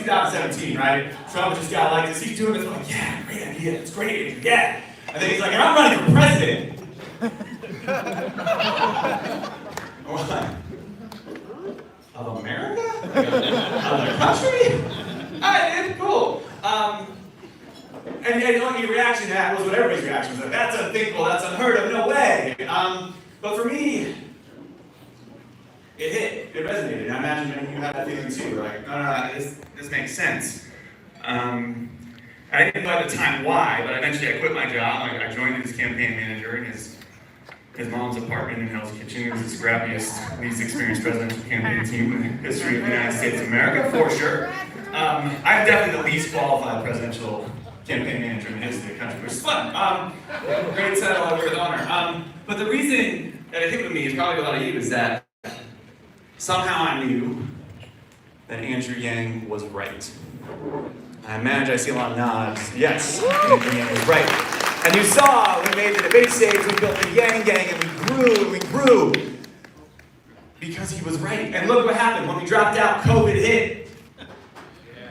2017, right? Trump just got elected. He's doing this, like, yeah, great idea, it's great, yeah. And then he's like, and I'm running for president. What? Of America? Of the country? Alright, dude, cool. And your reaction to that was what everybody's reaction was. Like, that's unthinkable, that's unheard of, no way. But for me, it hit, it resonated. I imagine many of you had that feeling too. We're like, no, this makes sense. I didn't know at the time why, but eventually I quit my job. I joined his campaign manager in his mom's apartment in Hell's Kitchen. It was the scrappiest, least experienced presidential campaign team in the history of the United States of America, for sure. I'm definitely the least qualified presidential campaign manager in the history of the country, which is fun. Great title, I wear with honor. But the reason that it hit with me is probably a lot of you is that somehow I knew that Andrew Yang was right. I imagine I see a lot of nods. Yes, Andrew Yang was right. And you saw when we made the debate stage, we built the Yang Gang, and we grew. Because he was right. And look what happened. When we dropped out, COVID hit.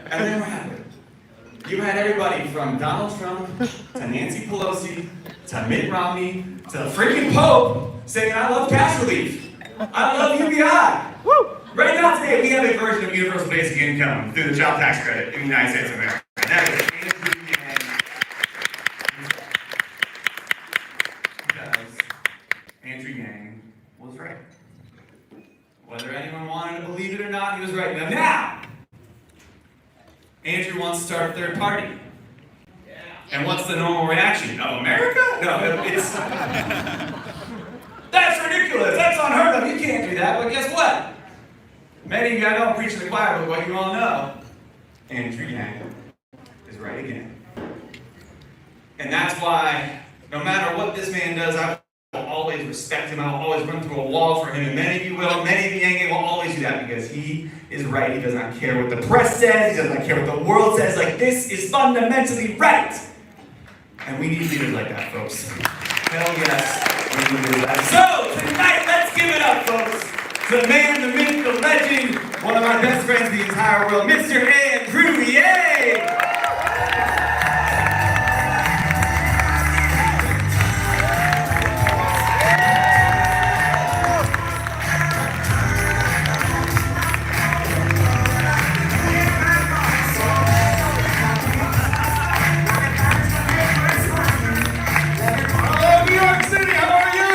And then what happened? You had everybody from Donald Trump to Nancy Pelosi to Mitt Romney to the freaking Pope saying, I love cash relief. I love UBI. Woo! Right now today, we have a version of universal basic income through the child tax credit in the United States of America. And that is Andrew Yang. Because Andrew Yang was right. Whether anyone wanted to believe it or not, he was right. Now, Andrew wants to start a third party. And what's the normal reaction? Oh, America? No, it's... That's ridiculous. That's unheard of. You can't do that. But guess what? Many of you, I don't preach to the choir, but what you all know, Andrew Yang is right again. And that's why, no matter what this man does, I will always respect him. I will always run through a wall for him. And many of you will. Many of you Yang will always do that because he is right. He does not care what the press says. He does not care what the world says. Like, this is fundamentally right. And we need leaders like that, folks. Hell yes. So, tonight, let's give it up, folks, to the man, the myth, the legend, one of my best friends in the entire world, Mr. Andrew Yang! Hello, New York City, how are you?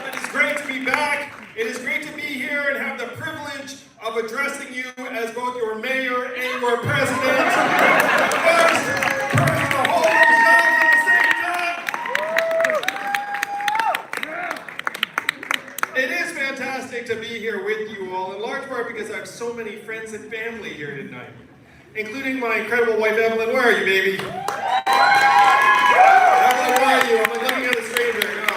It is great to be back. It is great to be here and have the privilege of addressing you as both your mayor and your president. First, purging the whole yourselves at the same time. It is fantastic to be here with you all, in large part because I have so many friends and family here tonight, including my incredible wife, Evelyn. Where are you, baby? Evelyn, where are you? I'm like looking at a stranger. No.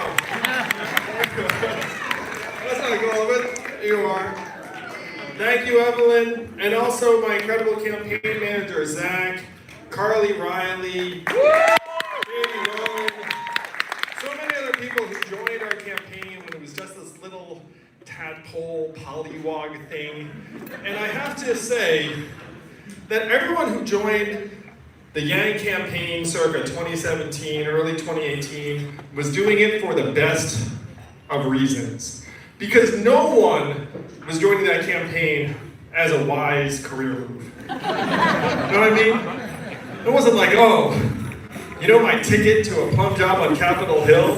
That's not cool, but you are. Thank you, Evelyn. And also my incredible campaign manager, Zach, Carly Riley, Jamie Rowan, so many other people who joined our campaign when it was just this little tadpole pollywog thing. And I have to say that everyone who joined the Yang campaign circa 2017, early 2018, was doing it for the best of reasons. Because no one was joining that campaign as a wise career move. You know what I mean? It wasn't like, oh, you know my ticket to a plum job on Capitol Hill?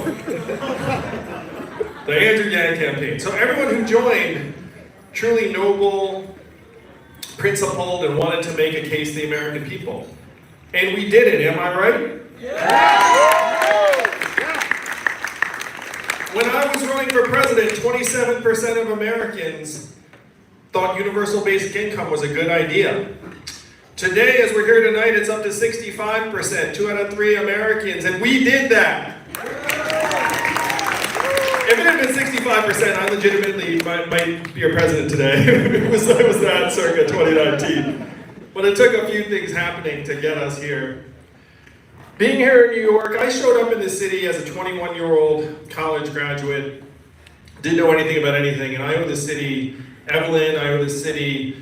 The Andrew Yang campaign. So everyone who joined, truly noble, principled, and wanted to make a case to the American people. And we did it, am I right? Yeah. When I was running for president, 27% of Americans thought universal basic income was a good idea. Today, as we're here tonight, it's up to 65%, 2 out of 3 Americans, and we did that. If it had been 65%, I legitimately might be your president today. it was that circa 2019. But it took a few things happening to get us here. Being here in New York, I showed up in the city as a 21-year-old college graduate, didn't know anything about anything, and I owe the city Evelyn, I owe the city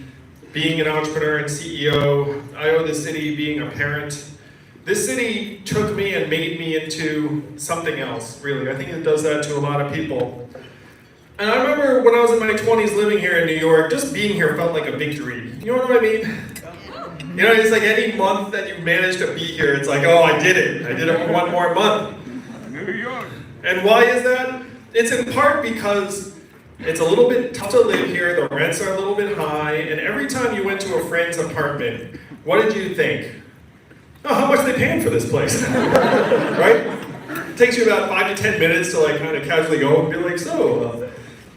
being an entrepreneur and CEO. I owe the city being a parent. This city took me and made me into something else, really. I think it does that to a lot of people. And I remember when I was in my 20s living here in New York, just being here felt like a victory. You know what I mean? You know, it's like any month that you manage to be here, it's like, oh, I did it. I did it for one more month. New York. And why is that? It's in part because it's a little bit tough to live here, the rents are a little bit high, and every time you went to a friend's apartment, what did you think? Oh, how much are they paying for this place? Right? It takes you about 5 to 10 minutes to like kind of casually go and be like, so,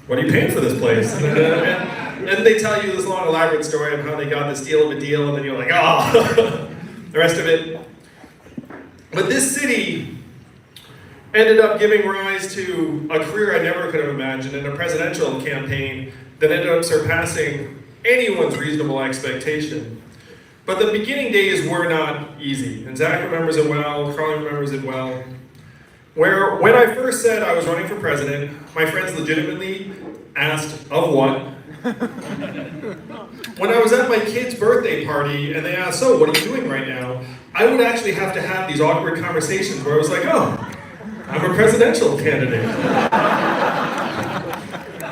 what are you paying for this place? And they tell you this long elaborate story of how they got this deal of a deal, and then you're like, oh, the rest of it. But this city ended up giving rise to a career I never could have imagined in a presidential campaign that ended up surpassing anyone's reasonable expectation. But the beginning days were not easy, and Zach remembers it well, Carly remembers it well. Where when I first said I was running for president, my friends legitimately asked, of what? When I was at my kid's birthday party and they asked, so what are you doing right now? I would actually have to have these awkward conversations where I was like, oh, I'm a presidential candidate.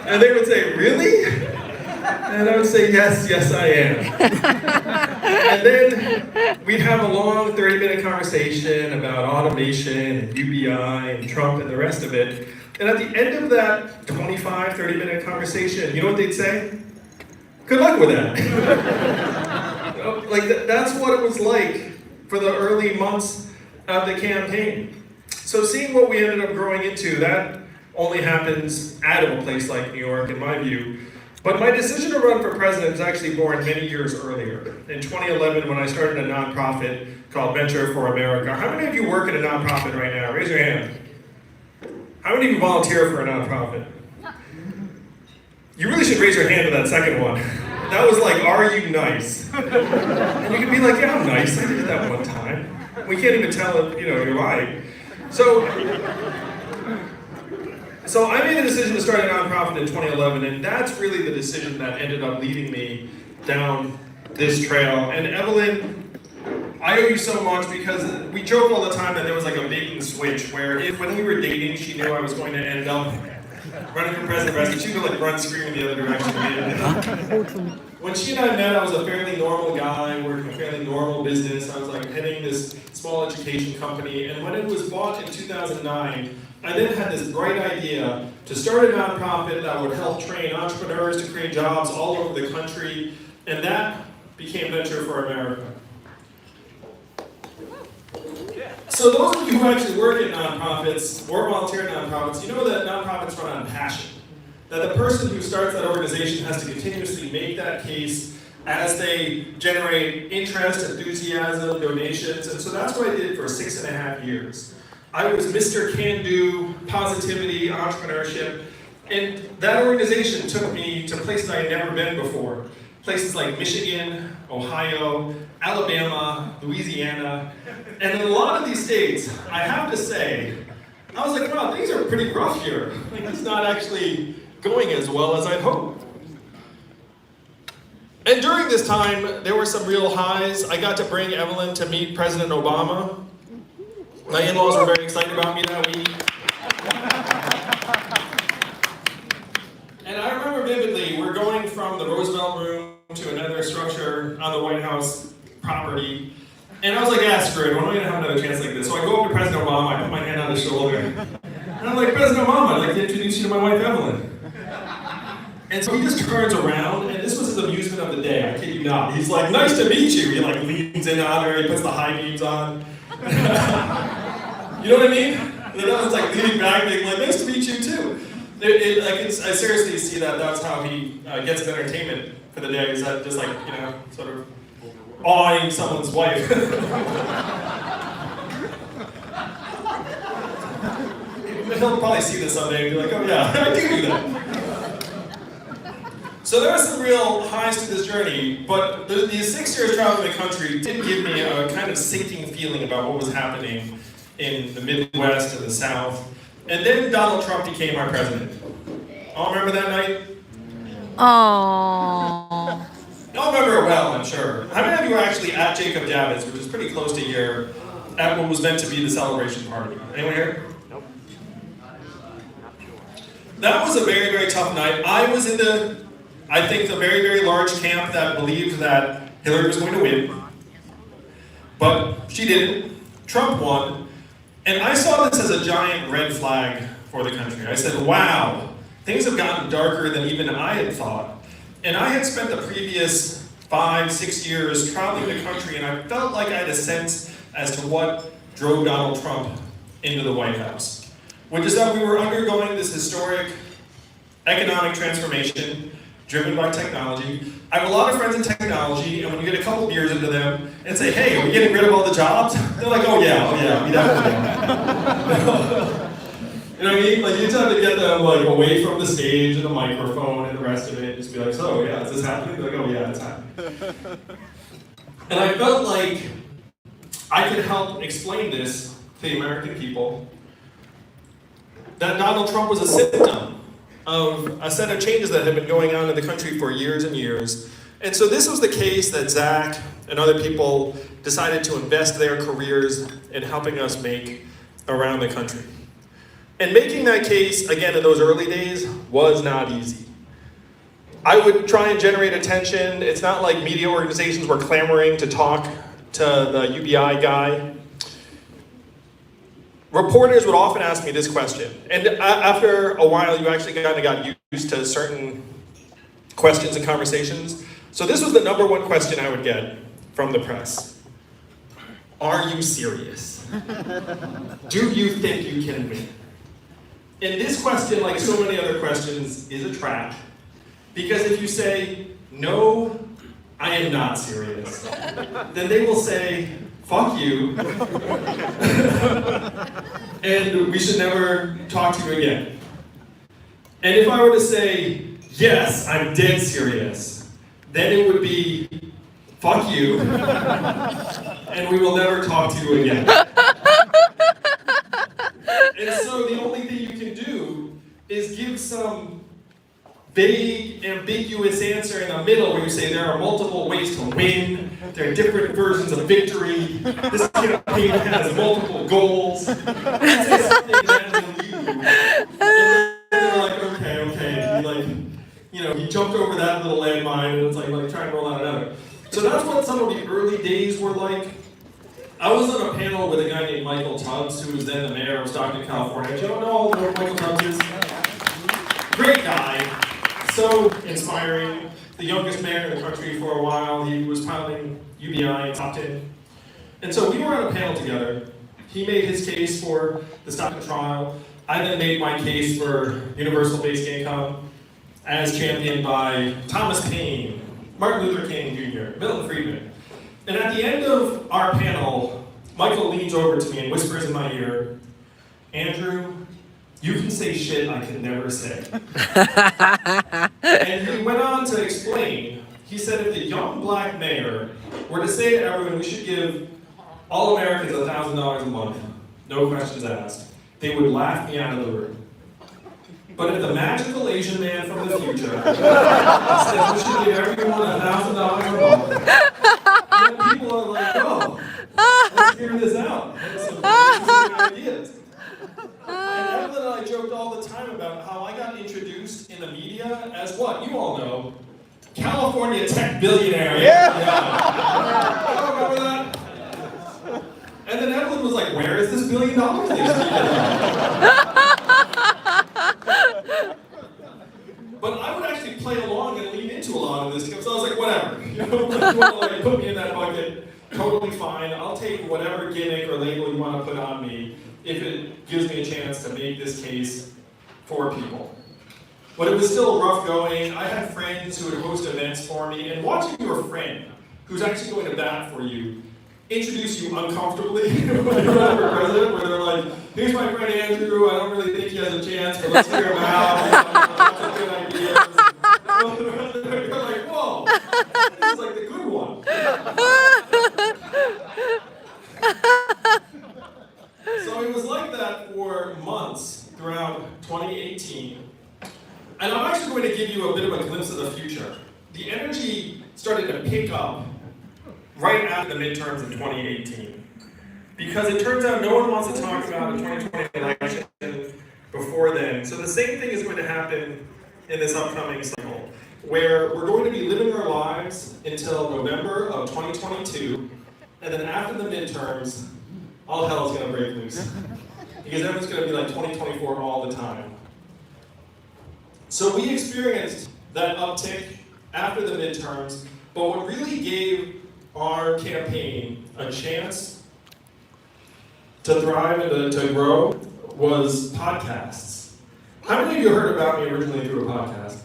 And they would say, really? And I would say, yes, I am. And then we'd have a long 30-minute conversation about automation and UBI and Trump and the rest of it. And at the end of that 25, 30-minute conversation, you know what they'd say? Good luck with that. That's what it was like for the early months of the campaign. So seeing what we ended up growing into, that only happens out of a place like New York, in my view. But my decision to run for president was actually born many years earlier. In 2011, when I started a nonprofit called Venture for America. How many of you work in a nonprofit right now? Raise your hand. How many of you volunteer for a nonprofit? You really should raise your hand to that second one. That was like, are you nice? And you could be like, yeah, I'm nice. I did that one time. We can't even tell if, you're lying. So I made a decision to start a nonprofit in 2011, and that's really the decision that ended up leading me down this trail. And Evelyn, I owe you so much because we joke all the time that there was like a bait and switch where when we were dating, she knew I was going to end up running for president. She would like run screaming the other direction. When she and I met, I was a fairly normal guy, working a fairly normal business. I was like heading this small education company, and when it was bought in 2009, I then had this bright idea to start a nonprofit that would help train entrepreneurs to create jobs all over the country, and that became Venture for America. So those of you who actually work in nonprofits or volunteer in nonprofits, you know that nonprofits run on passion. That the person who starts that organization has to continuously make that case as they generate interest, enthusiasm, donations, and so that's what I did for 6.5 years. I was Mr. Can-Do, positivity, entrepreneurship, and that organization took me to places I had never been before. Places like Michigan, Ohio, Alabama, Louisiana, and in a lot of these states, I have to say, I was like, wow, things are pretty rough here. Like, it's not actually going as well as I'd hoped. And during this time, there were some real highs. I got to bring Evelyn to meet President Obama. My in-laws were very excited about me that week. And I remember vividly, we're going from the Roosevelt Room to another structure on the White House property. And I was like, yeah, screw it, when am I going to have another chance like this? So I go up to President Obama, I put my hand on his shoulder. And I'm like, President Obama, I'd like to introduce you to my wife, Evelyn. And so he just turns around, and this was his amusement of the day, I kid you not. He's like, nice to meet you. He like leans in on her, he puts the high beams on. You know what I mean? And then I was like leaning back, being like, nice to meet you too. I seriously see that's how he gets his entertainment for the day, is that just like, sort of awing someone's wife. He'll probably see this someday and be like, oh yeah, I do that. So there were some real highs to this journey, but the 6 years traveling the country did give me a kind of sinking feeling about what was happening in the Midwest and the South. And then Donald Trump became our president. All remember that night? Aww. Y'all remember well, I'm sure. How many of you are actually at Jacob David's, which is pretty close to here, at what was meant to be the celebration party? Anyone here? Nope. That was a very, very tough night. I was in the very, very large camp that believed that Hillary was going to win. But she didn't. Trump won. And I saw this as a giant red flag for the country. I said, wow, things have gotten darker than even I had thought. And I had spent the previous 5-6 years traveling the country, and I felt like I had a sense as to what drove Donald Trump into the White House, which is that we were undergoing this historic economic transformation driven by technology. I have a lot of friends in technology, and when you get a couple beers into them and say, hey, are we getting rid of all the jobs? They're like, oh yeah, we definitely are. You know what I mean? Like, you just have to get them like away from the stage and the microphone and the rest of it, and just be like, so yeah, is this happening? They're like, oh yeah, it's happening. And I felt like I could help explain this to the American people, that Donald Trump was a symptom of a set of changes that had been going on in the country for years and years. And so this was the case that Zach and other people decided to invest their careers in helping us make around the country. And making that case, again, in those early days, was not easy. I would try and generate attention. It's not like media organizations were clamoring to talk to the UBI guy. Reporters would often ask me this question, and after a while you actually kind of got used to certain questions and conversations. So this was the number one question I would get from the press. Are you serious? Do you think you can win? And this question, like so many other questions, is a trap. Because if you say, no, I am not serious, then they will say, fuck you, and we should never talk to you again. And if I were to say, yes, I'm dead serious, then it would be, fuck you, and we will never talk to you again. And so the only thing you can do is give some vague, ambiguous answer in the middle where you say there are multiple ways to win, there are different versions of victory, this campaign has multiple goals. Say something that will you. And they're like, okay. He jumped over that little landmine and it's like trying to roll out another. So that's what some of the early days were like. I was on a panel with a guy named Michael Tubbs, who was then the mayor of Stockton, California. Do you know who Michael Tubbs is? Great guy. So inspiring, the youngest mayor in the country for a while. He was piloting UBI in Stockton. And so we were on a panel together. He made his case for the Stockton trial. I then made my case for universal basic income as championed by Thomas Paine, Martin Luther King Jr., Milton Friedman. And at the end of our panel, Michael leans over to me and whispers in my ear, Andrew, you can say shit I can never say. And he went on to explain, he said if the young black mayor were to say to everyone we should give all Americans $1,000 a month, no questions asked, they would laugh me out of the room. But if the magical Asian man from the future says we should give everyone $1,000 a month, then people are like, oh, let's hear this out. That's some interesting ideas. And Evelyn and I joked all the time about how I got introduced in the media as what? You all know. California tech billionaire. Yeah. Remember that? And then Evelyn was like, where is this $1 billion But I would actually play along and lean into a lot of this because I was like, whatever. You want to put me in that bucket, totally fine. I'll take whatever gimmick or label you want to put on me if it gives me a chance to make this case for people. But it was still rough going. I had friends who would host events for me, and watching your friend, who's actually going to bat for you, introduce you uncomfortably when you're running for president, where they're like, here's my friend Andrew, I don't really think he has a chance, but let's hear him out. Lots of good ideas. You're like, whoa, this is like the good one. So it was like that for months throughout 2018. And I'm actually going to give you a bit of a glimpse of the future. The energy started started to pick up right after the midterms in 2018. Because it turns out no one wants to talk about the 2020 election before then. So the same thing is going to happen in this upcoming cycle, where we're going to be living our lives until November of 2022, and then after the midterms, all hell is going to break loose. Because everyone's going to be like 2024 all the time. So we experienced that uptick after the midterms, but what really gave our campaign a chance to thrive and to grow was podcasts. How many of you heard about me originally through a podcast?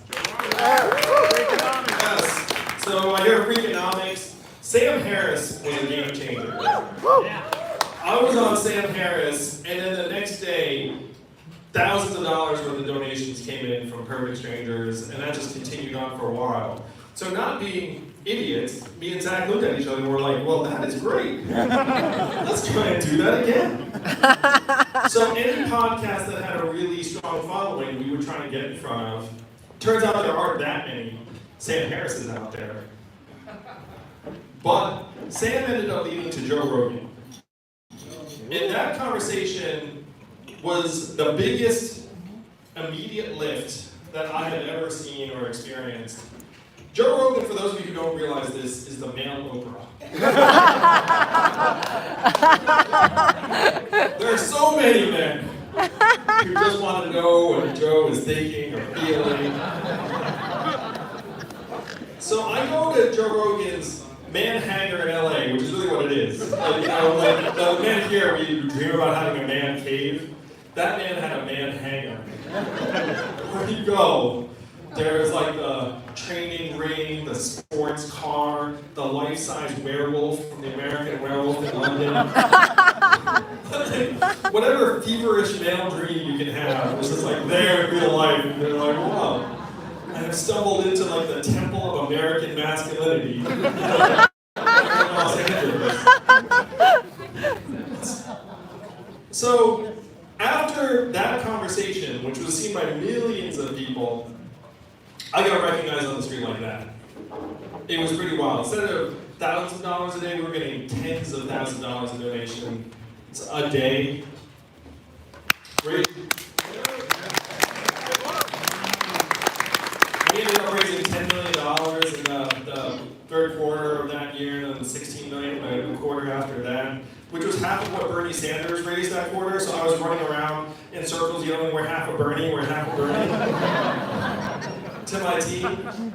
Yes. So I hear Freakonomics. Sam Harris was a game changer. I was on Sam Harris, and then the next day, thousands of dollars worth of donations came in from perfect strangers, and that just continued on for a while. So not being idiots, me and Zach looked at each other and were like, well, that is great. Let's try and do that again. So any podcast that had a really strong following, we would try and get in front of. Turns out there aren't that many Sam Harrises out there. But Sam ended up leading to Joe Rogan. And that conversation was the biggest immediate lift that I had ever seen or experienced. Joe Rogan, for those of you who don't realize this, is the male Oprah. There are so many men who just want to know what Joe is thinking or feeling. So I go to Joe Rogan's man hangar in LA, which is really what it is. Like, you know, like the man here, we dream about having a man cave. That man had a man hangar. Where you go, there's like the training ring, the sports car, the life-size werewolf from the American Werewolf in London. Whatever feverish male dream you can have, it's just like there in real life. And they're like, wow. And I've stumbled into like the temple of American masculinity in Los Angeles. So after that conversation, which was seen by millions of people, I got recognized on the street like that. It was pretty wild. Instead of thousands of dollars a day, we were getting tens of thousands of dollars in donations a day. We ended up raising $10 million in the third quarter of that year, and then $16 million the quarter after that, which was half of what Bernie Sanders raised that quarter. So I was running around in circles yelling, "We're half of Bernie, we're half of Bernie," to my team.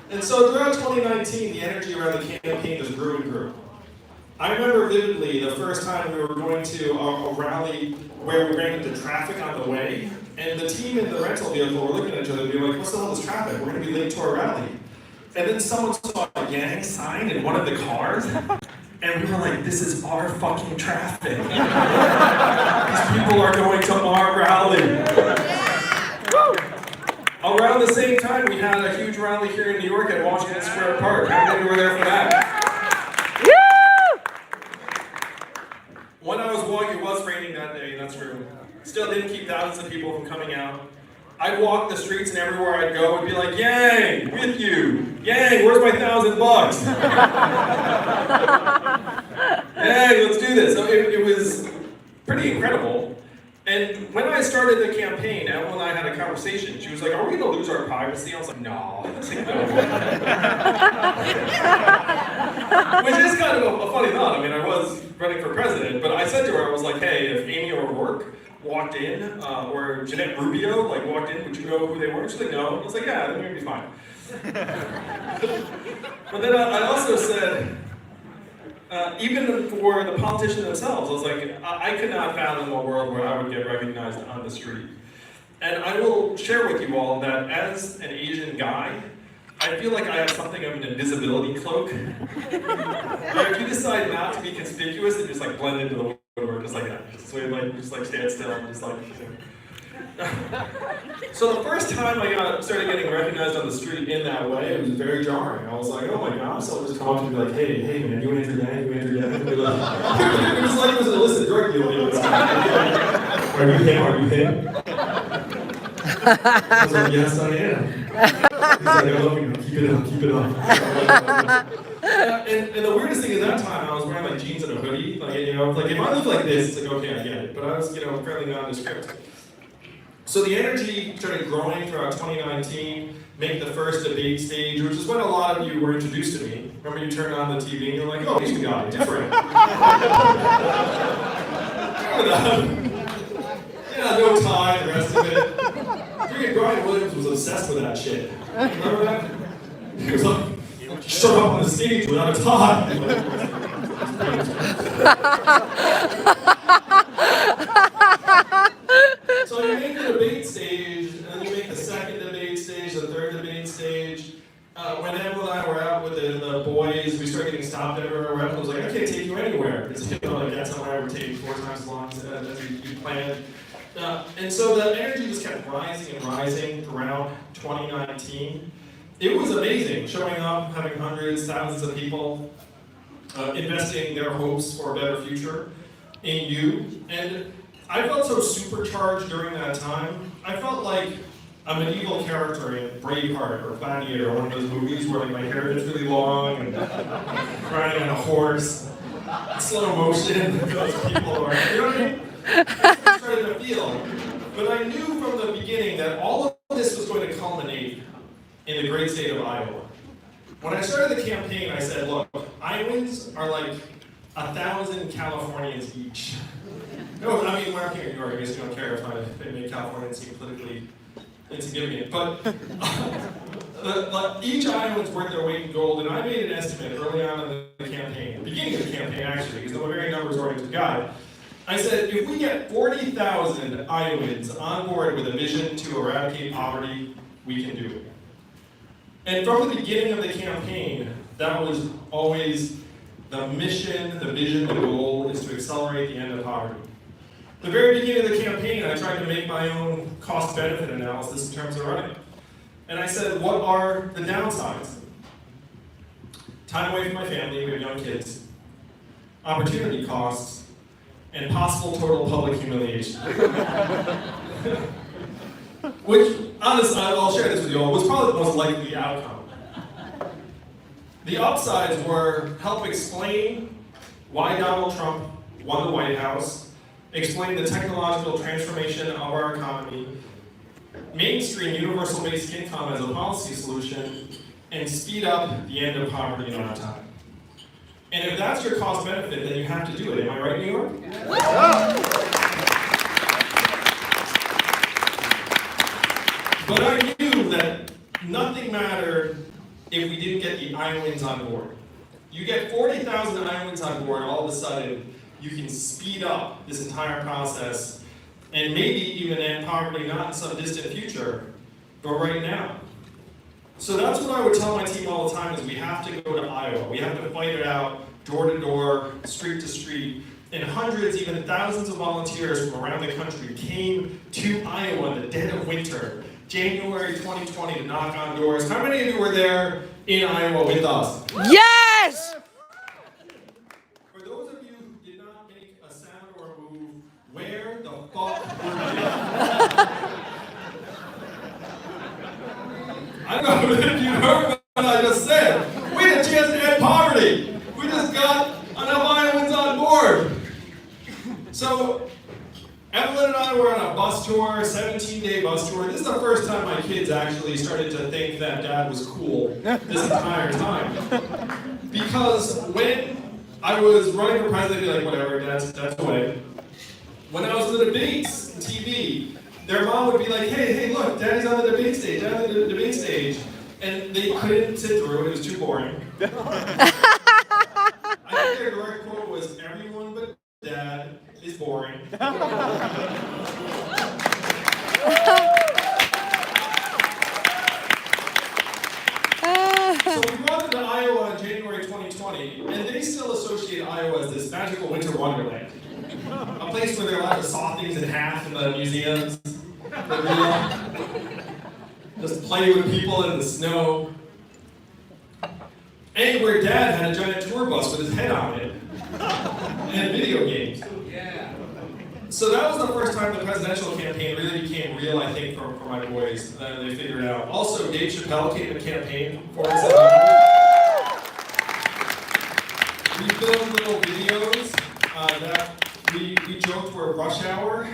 And so throughout 2019, the energy around the campaign just grew and grew. I remember vividly the first time we were going to a rally where we ran into traffic on the way, and the team in the rental vehicle were looking at each other and being like, "What's the hell is traffic? We're going to be late to our rally." And then someone saw a gang sign in one of the cars, and we were like, "This is our fucking traffic. These people are going to our rally." Around the same time, we had a huge rally here in New York at Washington Square Park. How many were there for that? When I was walking, it was raining that day, that's true. Still didn't keep thousands of people from coming out. I'd walk the streets and everywhere I'd go would be like, "Yang, with you. Yang, where's my $1,000? Hey, let's do this." So it was pretty incredible. And when I started the campaign, Emma and I had a conversation. She was like, "Are we going to lose our privacy?" I was like, "No." I was like, "No." Which is kind of a funny thought. I mean, I was running for president, but I said to her, I was like, "Hey, if Amy O'Rourke walked in, or Jeanette Rubio walked in, would you know who they were?" She's like, "No." I was like, "Yeah, then we'd be fine." But then I also said, even for the politicians themselves, I was like, I could not fathom a world where I would get recognized on the street. And I will share with you all that as an Asian guy, I feel like I have something of an invisibility cloak. Where if you decide not to be conspicuous, and just like blend into the woodwork, just like that. So you just like stand still and just like. So the first time I started getting recognized on the street in that way, it was very jarring. I was like, "Oh my gosh," someone just come up to me like, hey man, you enter Yang, you enter Yang. It was like it was an illicit drug deal. Are you him? I was like, "Yes, I am." He's like, I love you, keep it up, keep it up. And the weirdest thing at that time, I was wearing like jeans and a hoodie. Like, you know, like if I look like this, it's like, okay, I get it. But I was, you know, fairly nondescript. So the energy started growing throughout 2019, make the first debate stage, which is when a lot of you were introduced to me. Remember you turned on the TV and you're like, oh, he's the guy, different. Yeah, no tie, the rest of it. Brian Williams was obsessed with that shit. Remember that? He was like, shut up on the stage without a tie. So you make the debate stage, and then you make the second debate stage, the third debate stage. When Emma and I were out with the boys, we started getting stopped everywhere. Emma was like, I can't take you anywhere. It's, you know, like that's somewhere we're taking 4 times as long as you planned. And so the energy just kept rising and rising throughout 2019. It was amazing, showing up, having hundreds, thousands of people investing their hopes for a better future in you. And I felt so supercharged during that time. I felt like a medieval character in Braveheart or Gladiator, one of those movies where like my hair is really long and riding on a horse, slow motion, those people are, you know what I mean? That's what I started to feel. But I knew from the beginning that all of this was going to culminate in the great state of Iowa. When I started the campaign, I said, look, Iowans are like 1,000 Californians each. No, I mean, we're here in New York, I guess you don't care if I make Californians seem politically insignificant. But each Iowan's worth their weight in gold, and I made an estimate early on in the campaign, the beginning of the campaign actually, because I'm a very numbers-oriented guy. I said, if we get 40,000 Iowans on board with a vision to eradicate poverty, we can do it. And from the beginning of the campaign, that was always the mission, the vision, the goal is to accelerate the end of poverty. The very beginning of the campaign, I tried to make my own cost-benefit analysis in terms of running. And I said, what are the downsides? Time away from my family, we have young kids. Opportunity costs, and possible total public humiliation. Which, honestly, I'll share this with you all, was probably the most likely outcome. The upsides were help explain why Donald Trump won the White House, explain the technological transformation of our economy, mainstream universal basic income as a policy solution, and speed up the end of poverty in our time. And if that's your cost benefit, then you have to do it. Am I right, New York? But I knew that nothing mattered if we didn't get the Iowans on board. You get 40,000 Iowans on board, all of a sudden, you can speed up this entire process and maybe even end poverty not in some distant future, but right now. So that's what I would tell my team all the time is we have to go to Iowa. We have to fight it out, door to door, street to street. And hundreds, even thousands of volunteers from around the country came to Iowa in the dead of winter, January 2020, to knock on doors. How many of you were there in Iowa with us? Yes! For those of you who did not make a sound or a move, where the fuck were you? I don't know if you heard what I just said. We had a chance to end poverty. We just got enough Iowans on board. So, Evelyn and I were on a bus tour, 17-day bus tour. This is the first time my kids actually started to think that Dad was cool this entire time. Because when I was running for president, like whatever, Dad's away. When I was in the debates, TV, their mom would be like, hey, look, Daddy's on the debate stage, Daddy's on the debate stage. And they couldn't sit through it, it was too boring. I think their direct quote was, everyone but Dad is boring. So we brought them to Iowa in January 2020, and they still associate Iowa as this magical winter wonderland. A place where they're allowed to saw things in half in the museums. For real. Just play with people in the snow. And where Dad had a giant tour bus with his head on it. And video games. Yeah. So that was the first time the presidential campaign really became real, I think, for my boys. They figured it out. Also, Dave Chappelle came to campaign for us. We filmed little videos that we joked were rush hour.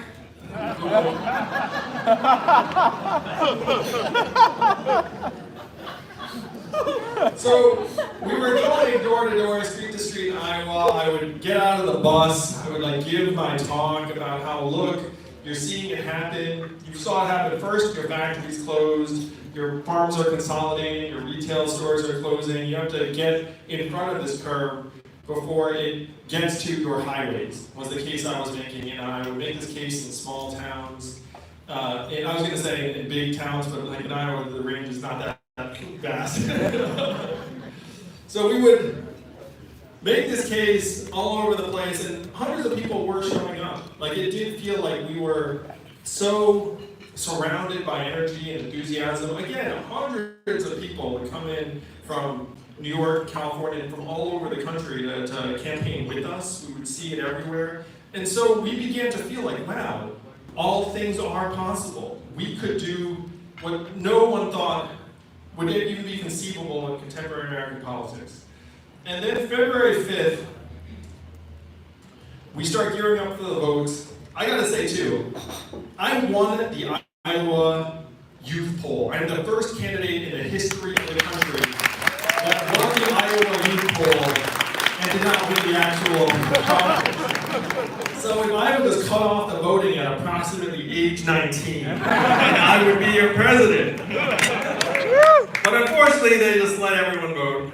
So we were going door to door, street to street in Iowa. I would get out of the bus. I would give my talk about how, look, you're seeing it happen. You saw it happen first. Your factories closed. Your farms are consolidating. Your retail stores are closing. You have to get in front of this curve before it gets to your highways, was the case I was making. And I would make this case in small towns. And I was going to say in big towns, but in Iowa, the range is not that vast. So we would make this case all over the place, and hundreds of people were showing up. It did feel like we were so surrounded by energy and enthusiasm. Again, hundreds of people would come in from New York, California, and from all over the country to campaign with us. We would see it everywhere. And so we began to feel like, wow, all things are possible. We could do what no one thought would even be conceivable in contemporary American politics. And then February 5th, we start gearing up for the votes. I gotta say too, I won the Iowa youth poll. I'm the first candidate in the history of the country that won the Iowa youth poll and did not win the actual conference. So if I was cut off the voting at approximately age 19, I would be your president. But unfortunately, they just let everyone vote.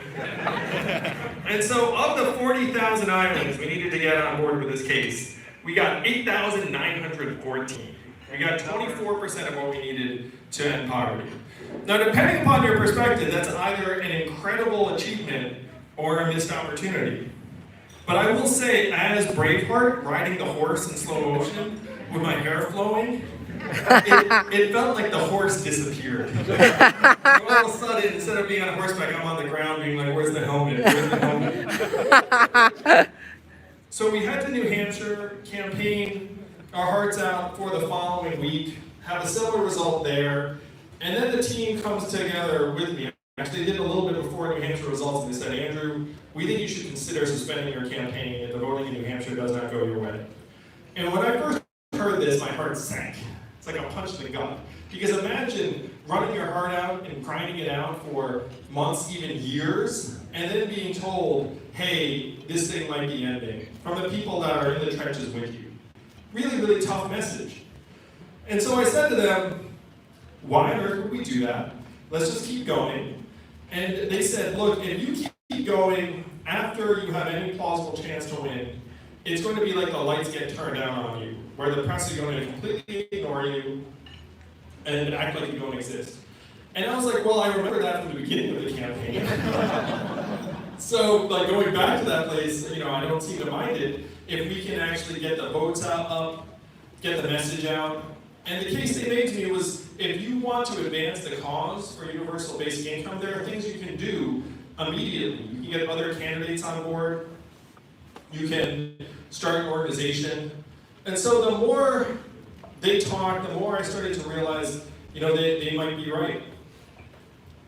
And so of the 40,000 Iowans we needed to get on board with this case, we got 8,914. We got 24% of what we needed to end poverty. Now, depending upon your perspective, that's either an incredible achievement or a missed opportunity. But I will say, as Braveheart riding the horse in slow motion with my hair flowing, it felt like the horse disappeared. And all of a sudden, instead of being on horseback, I'm on the ground being like, where's the helmet? Where's the helmet? So we head to New Hampshire, campaign our hearts out for the following week, have a similar result there, and then the team comes together with me. Actually, they did a little bit before New Hampshire results, and they said, Andrew, we think you should consider suspending your campaign if the voting in New Hampshire does not go your way. And when I first heard this, my heart sank. It's like a punch in the gut. Because imagine running your heart out and grinding it out for months, even years, and then being told, hey, this thing might be ending, from the people that are in the trenches with you. Really, really tough message. And so I said to them, why on earth would we do that? Let's just keep going. And they said, look, if you keep going after you have any plausible chance to win, it's going to be like the lights get turned down on you, where the press is going to completely ignore you and act like you don't exist. And I was like, well, I remember that from the beginning of the campaign. So, going back to that place, I don't seem to mind it if we can actually get the votes up, get the message out. And the case they made to me was, if you want to advance the cause for universal basic income, there are things you can do immediately. You can get other candidates on board. You can start an organization. And so the more they talked, the more I started to realize, they might be right.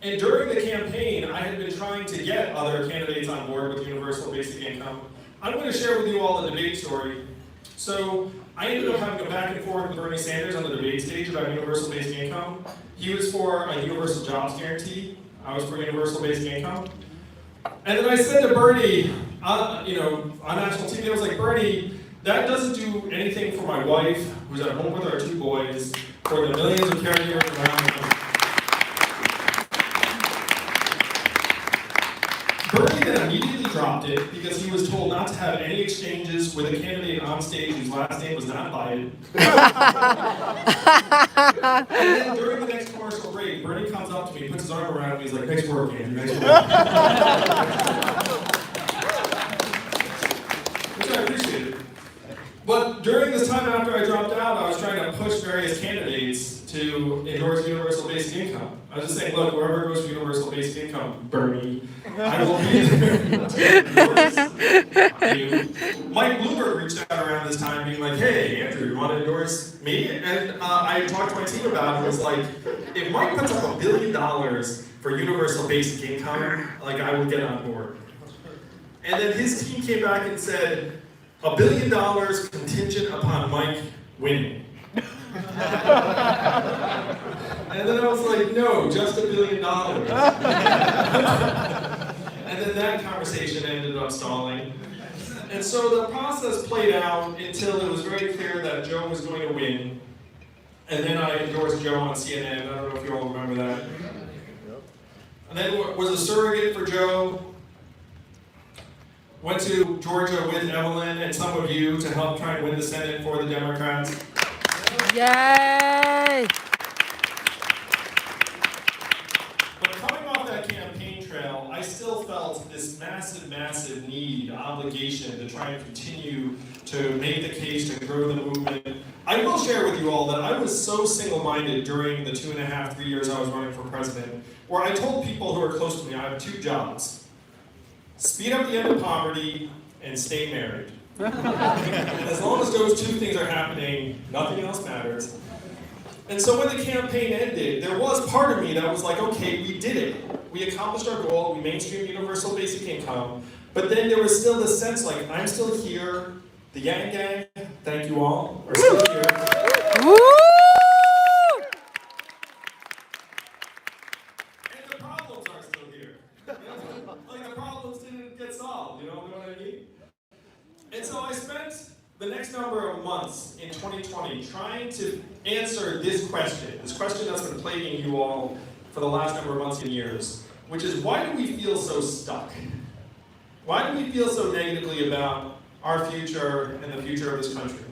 And during the campaign, I had been trying to get other candidates on board with universal basic income. I'm going to share with you all the debate story. So I ended up having to go back and forth with Bernie Sanders on the debate stage about universal basic income. He was for a universal jobs guarantee. I was for universal basic income. And then I said to Bernie, on national TV, I was like, Bernie, that doesn't do anything for my wife, who's at home with our 2 boys, for the millions of caregivers around the country. Bernie then immediately dropped it because he was told not to have any exchanges with a candidate on stage whose last name was not Biden. And then during the next commercial break, Bernie comes up to me, puts his arm around me, he's like, nice work, Andrew, nice work. Which I appreciated. But during this time after I dropped out, I was trying to push various candidates to endorse universal basic income. I was just saying, look, whoever goes for universal basic income, Bernie, I will be there to endorse you. Mike Bloomberg reached out out around this time being like, hey, Andrew, you want to endorse me? And I talked to my team about it and was like, if Mike puts up $1 billion for universal basic income, like I will get on board. And then his team came back and said, $1 billion contingent upon Mike winning. And then I was like, no, just $1 billion. And then that conversation ended up stalling. And so the process played out until it was very clear that Joe was going to win. And then I endorsed Joe on CNN. I don't know if you all remember that. And then was a surrogate for Joe. Went to Georgia with Evelyn and some of you to help try and win the Senate for the Democrats. Yay! But coming off that campaign trail, I still felt this massive, massive need, obligation to try and continue to make the case to grow the movement. I will share with you all that I was so single-minded during the 2.5, 3 years I was running for president, where I told people who are close to me, I have 2 jobs. Speed up the end of poverty and stay married. And as long as those 2 things are happening, nothing else matters. And so when the campaign ended, there was part of me that was like, okay, we did it. We accomplished our goal, we mainstreamed universal basic income, but then there was still this sense like, I'm still here, the Yang Gang, thank you all, are still here. Woo! And the problems are still here. Like the problems didn't get solved, you know what I mean? And so I spent the next number of months in 2020 trying to answer this question that's been plaguing you all for the last number of months and years, which is why do we feel so stuck? Why do we feel so negatively about our future and the future of this country?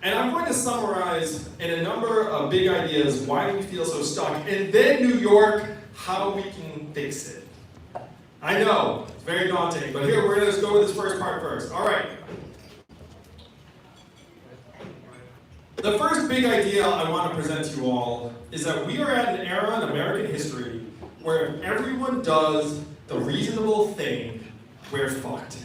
And I'm going to summarize in a number of big ideas why do we feel so stuck, and then New York, how we can fix it. I know, it's very daunting, but here we're going to go with this first part first. All right. The first big idea I want to present to you all is that we are at an era in American history where if everyone does the reasonable thing, we're fucked.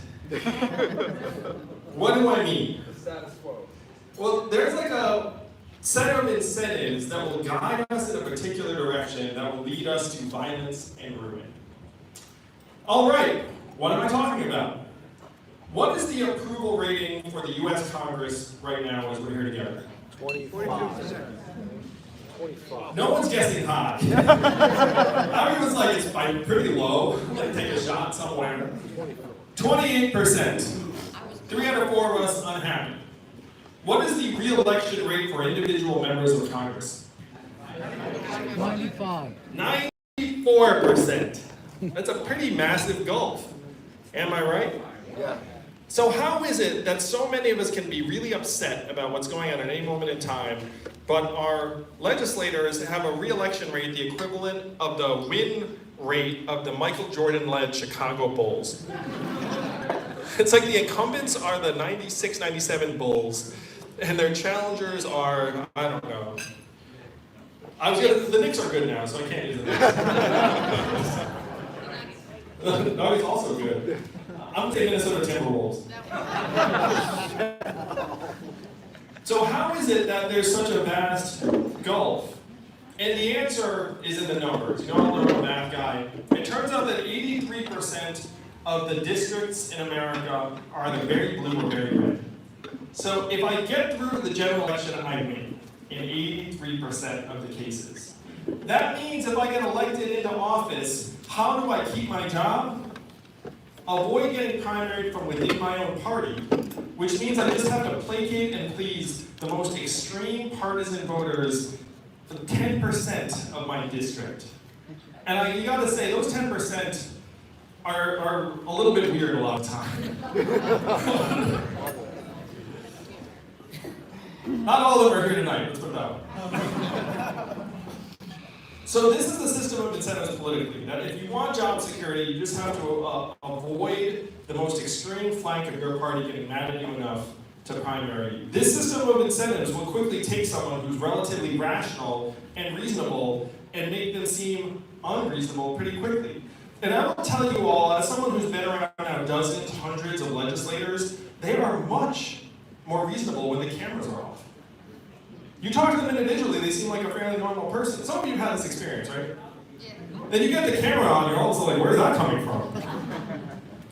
What do I mean? Status quo. Well, there's like a set of incentives that will guide us in a particular direction that will lead us to violence and ruin. All right, what am I talking about? What is the approval rating for the U.S. Congress right now as we're here together? 25%. No one's guessing high. Everyone's like, it's pretty low. I'm gonna take a shot somewhere. 28%. 3 out of 4 of us unhappy. What is the re-election rate for individual members of Congress? 95. 94%. That's a pretty massive gulf. Am I right? Yeah. So how is it that so many of us can be really upset about what's going on at any moment in time, but our legislators have a re-election rate the equivalent of the win rate of the Michael Jordan-led Chicago Bulls? It's like the incumbents are the 96, 97 Bulls, and their challengers are, I don't know. The Knicks are good now, so I can't use the Knicks. No, he's also good. I'm taking Minnesota Timberwolves. So how is it that there's such a vast gulf? And the answer is in the numbers. You know, I'm a math guy. It turns out that 83% of the districts in America are either very blue or very red. So if I get through the general election, I win in 83% of the cases. That means if I get elected into office, how do I keep my job? Avoid getting primaried from within my own party, which means I just have to placate and please the most extreme partisan voters for 10% of my district. And you gotta say, those 10% are a little bit weird a lot of time. Not all of them are here tonight, let's put it that way. So this is the system of incentives politically, that if you want job security, you just have to avoid the most extreme flank of your party getting mad at you enough to primary you. This system of incentives will quickly take someone who's relatively rational and reasonable and make them seem unreasonable pretty quickly. And I will tell you all, as someone who's been around now dozens, hundreds of legislators, they are much more reasonable when the cameras are off. You talk to them individually, they seem like a fairly normal person. Some of you have had this experience, right? Yeah. Then you get the camera on, you're also like, where's that coming from?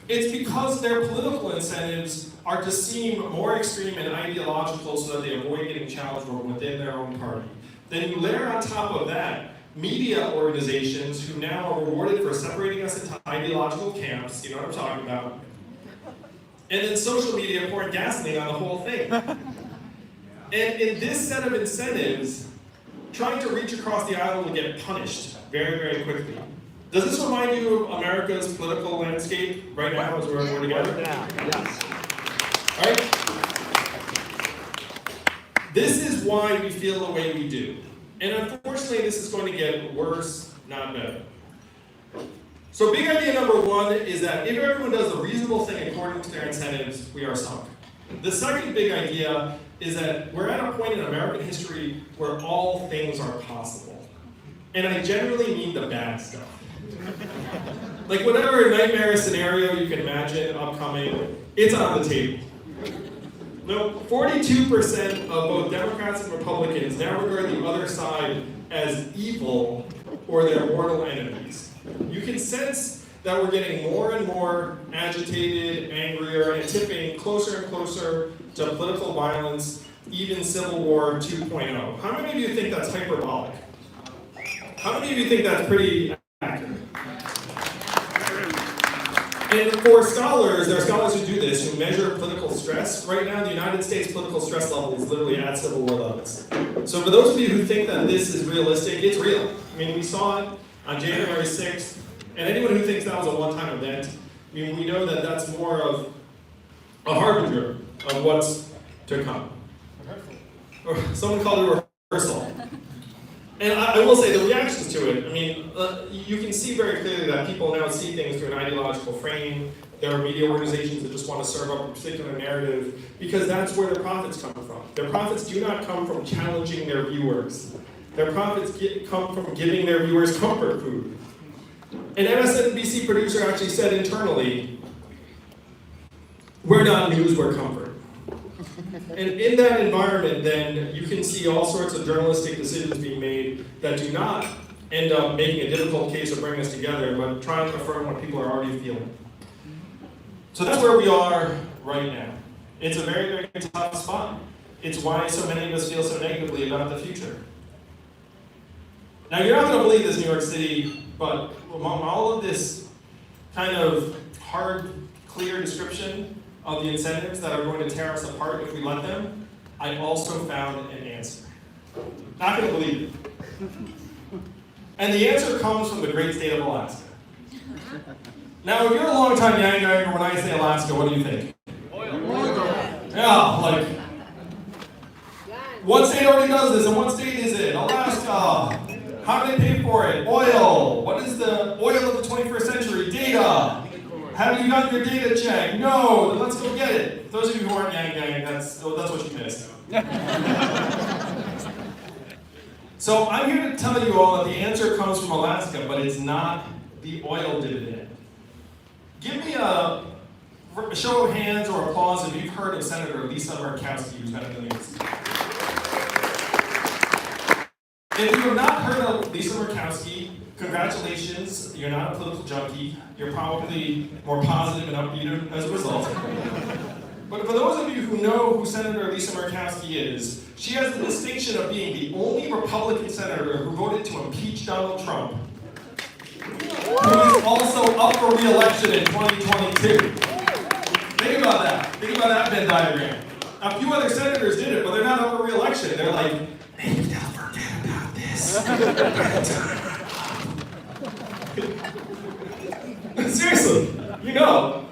It's because their political incentives are to seem more extreme and ideological so that they avoid getting challenged from within their own party. Then you layer on top of that media organizations who now are rewarded for separating us into ideological camps, you know what I'm talking about, and then social media pouring gasoline on the whole thing. And in this set of incentives, trying to reach across the aisle will get punished very, very quickly. Does this remind you of America's political landscape right now as we're together? Yes. Right? This is why we feel the way we do. And unfortunately, this is going to get worse, not better. So big idea number one is that if everyone does the reasonable thing according to their incentives, we are sunk. The second big idea is that we're at a point in American history where all things are possible. And I generally mean the bad stuff. Like whatever nightmare scenario you can imagine upcoming, it's on the table. No, 42% of both Democrats and Republicans now regard the other side as evil or their mortal enemies. You can sense that we're getting more and more agitated, angrier, and tipping closer and closer to political violence, even Civil War 2.0. How many of you think that's hyperbolic? How many of you think that's pretty accurate? And for scholars, there are scholars who do this, who measure political stress. Right now, the United States political stress level is literally at Civil War levels. So for those of you who think that this is realistic, it's real. I mean, we saw it on January 6th, and anyone who thinks that was a one-time event, I mean, we know that that's more of a harbinger of what's to come. Or someone called it a rehearsal. And I will say, the reactions to it, I mean, you can see very clearly that people now see things through an ideological frame. There are media organizations that just want to serve up a particular narrative because that's where their profits come from. Their profits do not come from challenging their viewers. Their profits come from giving their viewers comfort food. An MSNBC producer actually said internally, we're not news, we're comfort. And in that environment, then, you can see all sorts of journalistic decisions being made that do not end up making a difficult case or bring us together, but trying to affirm what people are already feeling. So that's where we are right now. It's a very, very tough spot. It's why so many of us feel so negatively about the future. Now, you're not going to believe this, New York City, but among all of this kind of hard, clear description of the incentives that are going to tear us apart if we let them, I also found an answer. Not going to believe it. And the answer comes from the great state of Alaska. Now, if you're a long-time Yanganger, when I say Alaska, what do you think? Oil. Yeah, like, what state already does this, and what state is it? Alaska. How do they pay for it? Oil. What is the oil of the 21st century? Data. Have you gotten your data check? No, then let's go get it. Those of you who aren't Yang, that's what you missed. So I'm here to tell you all that the answer comes from Alaska, but it's not the oil dividend. Give me a show of hands or applause if you've heard of Senator Lisa Murkowski, who's been in the news. If you have not heard of Lisa Murkowski, congratulations, you're not a political junkie. You're probably more positive and upbeat as a result. But for those of you who know who Senator Lisa Murkowski is, she has the distinction of being the only Republican senator who voted to impeach Donald Trump, who is also up for re-election in 2022. Think about that. Think about that Venn diagram. A few other senators did it, but they're not up for re-election. They're like, maybe they'll forget about this. Seriously, you know.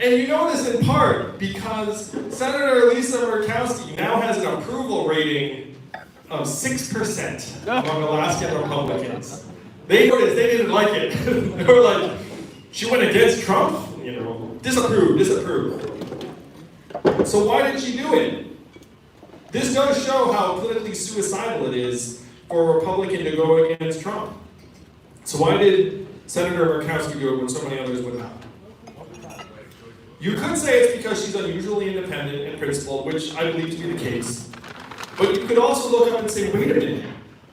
And you know this in part because Senator Lisa Murkowski now has an approval rating of 6% among Alaskan Republicans. They noticed they didn't like it. They were like, she went against Trump? You know, disapprove. So why did she do it? This does show how politically suicidal it is for a Republican to go against Trump. So why did Senator Murkowski do it when so many others would not? You could say it's because she's unusually independent and principled, which I believe to be the case. But you could also look up and say, wait a minute.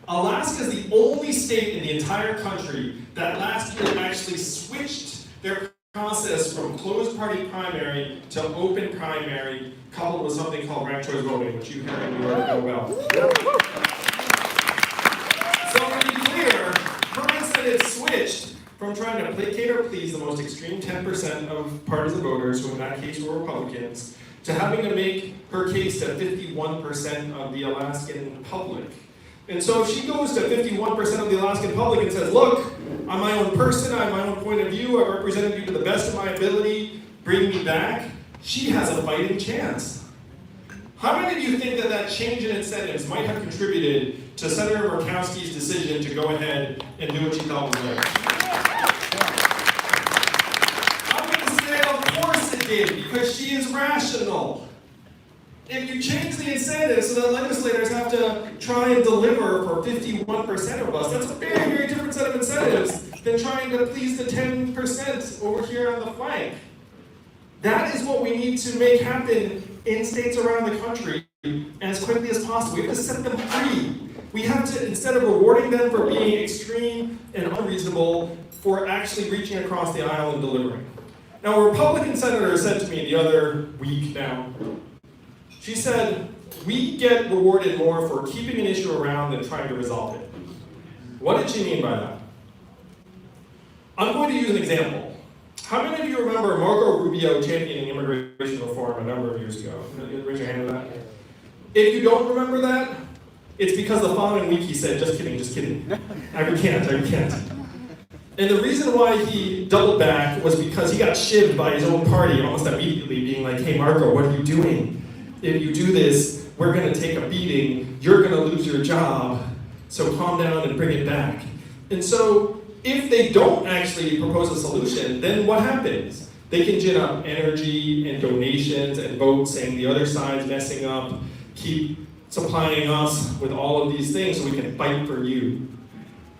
Alaska is the only state in the entire country that last year actually switched their process from closed party primary to open primary, coupled with something called ranked choice voting, which you here in New York know well. So to be clear, her instead switched from trying to placate or please the most extreme 10% of partisan voters, who in that case were Republicans, to having to make her case to 51% of the Alaskan public. And so if she goes to 51% of the Alaskan public and says, look, I'm my own person, I have my own point of view, I represented you to the best of my ability, bring me back, she has a fighting chance. How many of you think that that change in incentives might have contributed to Senator Murkowski's decision to go ahead and do what she thought was right? I'm going to say, of course it did, because she is rational. If you change the incentives so that legislators have to try and deliver for 51% of us, that's a very, very different set of incentives than trying to please the 10% over here on the flank. That is what we need to make happen in states around the country as quickly as possible. We have to set them free. We have to, instead of rewarding them for being extreme and unreasonable, for actually reaching across the aisle and delivering. Now, a Republican senator said to me the other week now, she said, we get rewarded more for keeping an issue around than trying to resolve it. What did she mean by that? I'm going to use an example. How many of you remember Marco Rubio championing immigration reform a number of years ago? Raise your hand to that. If you don't remember that, it's because the following week he said, just kidding, just kidding. I recant. And the reason why he doubled back was because he got shivved by his own party almost immediately, being like, hey Marco, what are you doing? If you do this, we're going to take a beating, you're going to lose your job, so calm down and bring it back. And so, if they don't actually propose a solution, then what happens? They can gin up energy and donations and votes saying the other side's messing up, keep supplying us with all of these things so we can fight for you.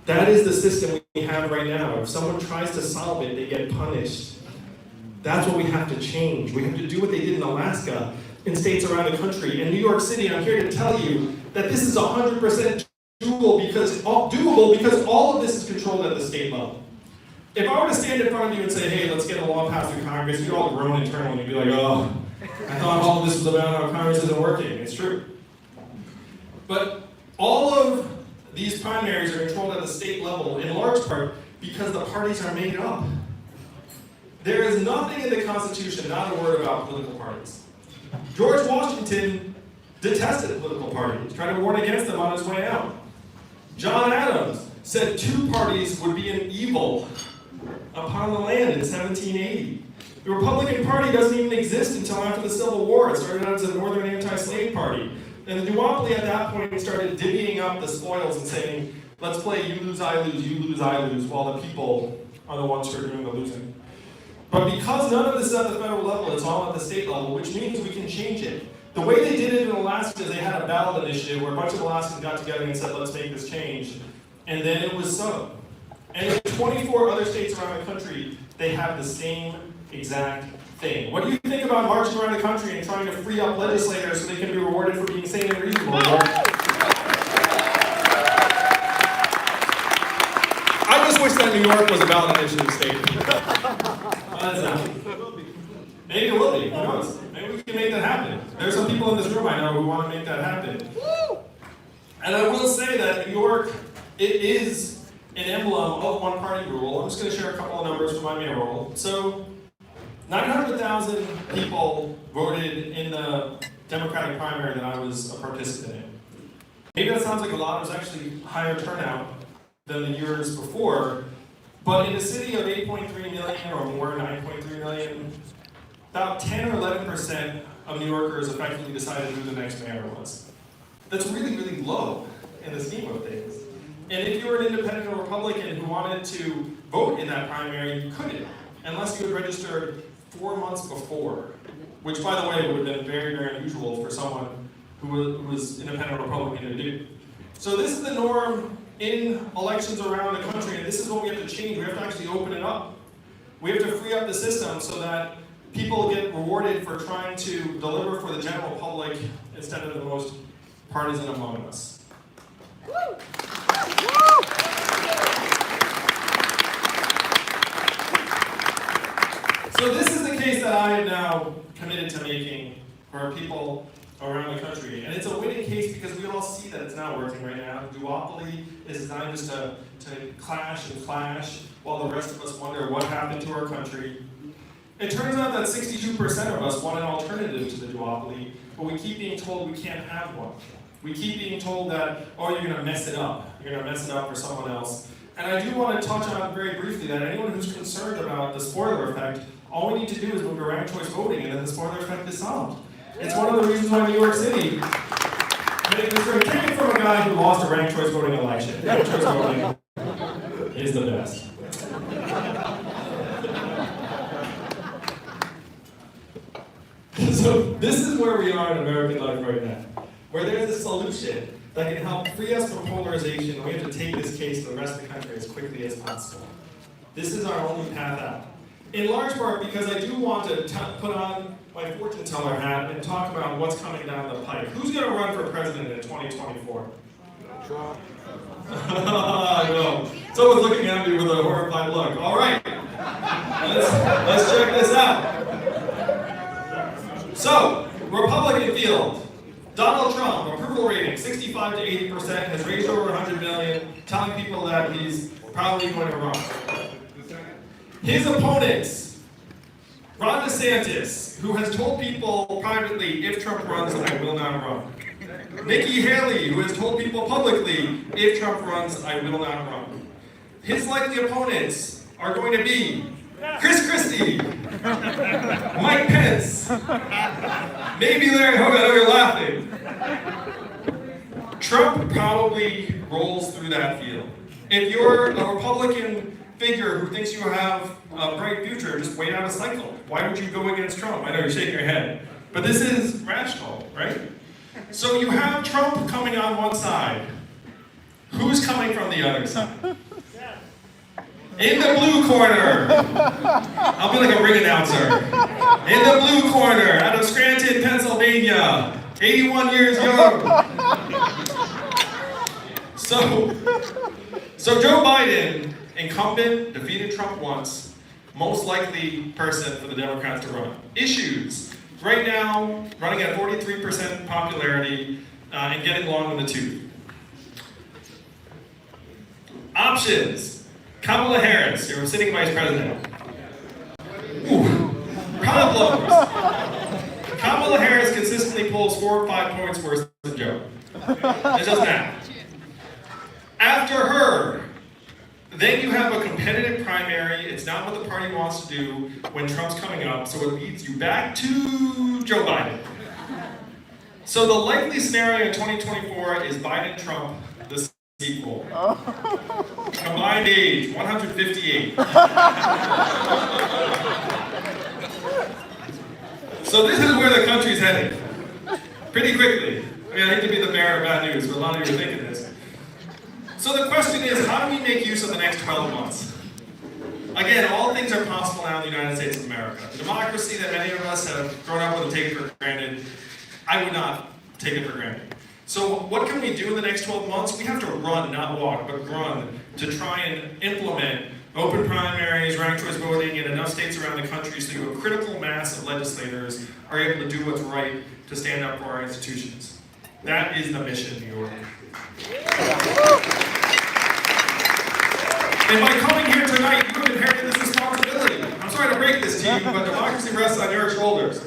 That is the system we have right now. If someone tries to solve it, they get punished. That's what we have to change. We have to do what they did in Alaska, in states around the country. In New York City, I'm here to tell you that this is 100% doable because all of this is controlled at the state level. If I were to stand in front of you and say, hey, let's get a law passed through Congress, you'd all groan internally and you'd be like, oh, I thought all of this was about how Congress isn't working. It's true. But all of these primaries are controlled at the state level in large part because the parties are made up. There is nothing in the Constitution, not a word about political parties. George Washington detested political parties, tried to warn against them on his way out. John Adams said two parties would be an evil upon the land in 1780. The Republican Party doesn't even exist until after the Civil War. It started out as a Northern anti-slave party. And the duopoly at that point started divvying up the spoils and saying, let's play you lose, I lose, while the people are the ones who are doing the losing. But because none of this is at the federal level, it's all at the state level, which means we can change it. The way they did it in Alaska is they had a ballot initiative where a bunch of Alaskans got together and said, let's make this change. And then it was so. And in 24 other states around the country, they have the same exact thing. What do you think about marching around the country and trying to free up legislators so they can be rewarded for being sane and reasonable? I just wish that New York was a ballot initiative state. Maybe it will be. Who knows? Maybe we can make that happen. There's some people in this room I know who want to make that happen. And I will say that New York, it is an emblem of one-party rule. I'm just going to share a couple of numbers from my mayoral. So, 900,000 people voted in the Democratic primary that I was a participant in. Maybe that sounds like a lot. It was actually higher turnout than the years before. But in a city of 8.3 million or more, 9.3 million, about 10 or 11% of New Yorkers effectively decided who the next mayor was. That's really, really low in the scheme of things. And if you were an independent or Republican who wanted to vote in that primary, you couldn't, unless you had registered 4 months before, which, by the way, would have been very, very unusual for someone who was independent or Republican to do. So this is the norm in elections around the country, and this is what we have to change. We have to actually open it up. We have to free up the system so that people get rewarded for trying to deliver for the general public instead of the most partisan among us. So this is the case that I am now committed to making for people around the country. And it's a winning case because we all see that it's not working right now. The duopoly is designed just to clash and clash while the rest of us wonder what happened to our country. It turns out that 62% of us want an alternative to the duopoly, but we keep being told we can't have one. We keep being told that, oh, you're going to mess it up. You're going to mess it up for someone else. And I do want to touch on very briefly that anyone who's concerned about the spoiler effect, all we need to do is move to ranked choice voting and then the spoiler effect is solved. It's one of the reasons why New York City, it came from a guy who lost a ranked choice voting election. Ranked choice voting is the best. So this is where we are in American life right now, where there's a solution that can help free us from polarization, and we have to take this case to the rest of the country as quickly as possible. This is our only path out. In large part because I do want to put on my fortune teller hat and talk about what's coming down the pike. Who's going to run for president in 2024? Trump. I know. Someone's looking at me with a horrified look. All right, let's check this out. So, Republican field. Donald Trump, approval rating 65 to 80%, has raised over 100 million, telling people that he's probably going to run. His opponents, Ron DeSantis, who has told people privately, if Trump runs, I will not run. Nikki Haley, who has told people publicly, if Trump runs, I will not run. His likely opponents are going to be Chris Christie, Mike Pence, maybe Larry Hogan. I know you're laughing. Trump probably rolls through that field. If you're a Republican figure who thinks you have a bright future, just wait out a cycle. Why would you go against Trump? I know you're shaking your head, but this is rational, right? So you have Trump coming on one side. Who's coming from the other side? In the blue corner, I'll be like a ring announcer. In the blue corner, out of Scranton, Pennsylvania, 81 years young. So Joe Biden, incumbent, defeated Trump once, most likely person for the Democrats to run. Issues, right now, running at 43% popularity and getting long in the tooth. Options. Kamala Harris, your sitting vice president. Ooh, problems. Kamala Harris consistently pulls 4 or 5 points worse than Joe. It's just that. After her, then you have a competitive primary. It's not what the party wants to do when Trump's coming up, so it leads you back to Joe Biden. So the likely scenario in 2024 is Biden-Trump, the sequel. Combined age, 158. So this is where the country's heading. Pretty quickly. I mean, I hate to be the bearer of bad news, but a lot of you are thinking this. So the question is, how do we make use of the next 12 months? Again, all things are possible now in the United States of America. The democracy that many of us have grown up with and taken for granted, I would not take it for granted. So what can we do in the next 12 months? We have to run, not walk, but run to try and implement open primaries, ranked choice voting in enough states around the country so a critical mass of legislators are able to do what's right to stand up for our institutions. That is the mission, New York. And by coming here tonight, you have inherited this responsibility. I'm sorry to break this to you, but democracy rests on your shoulders.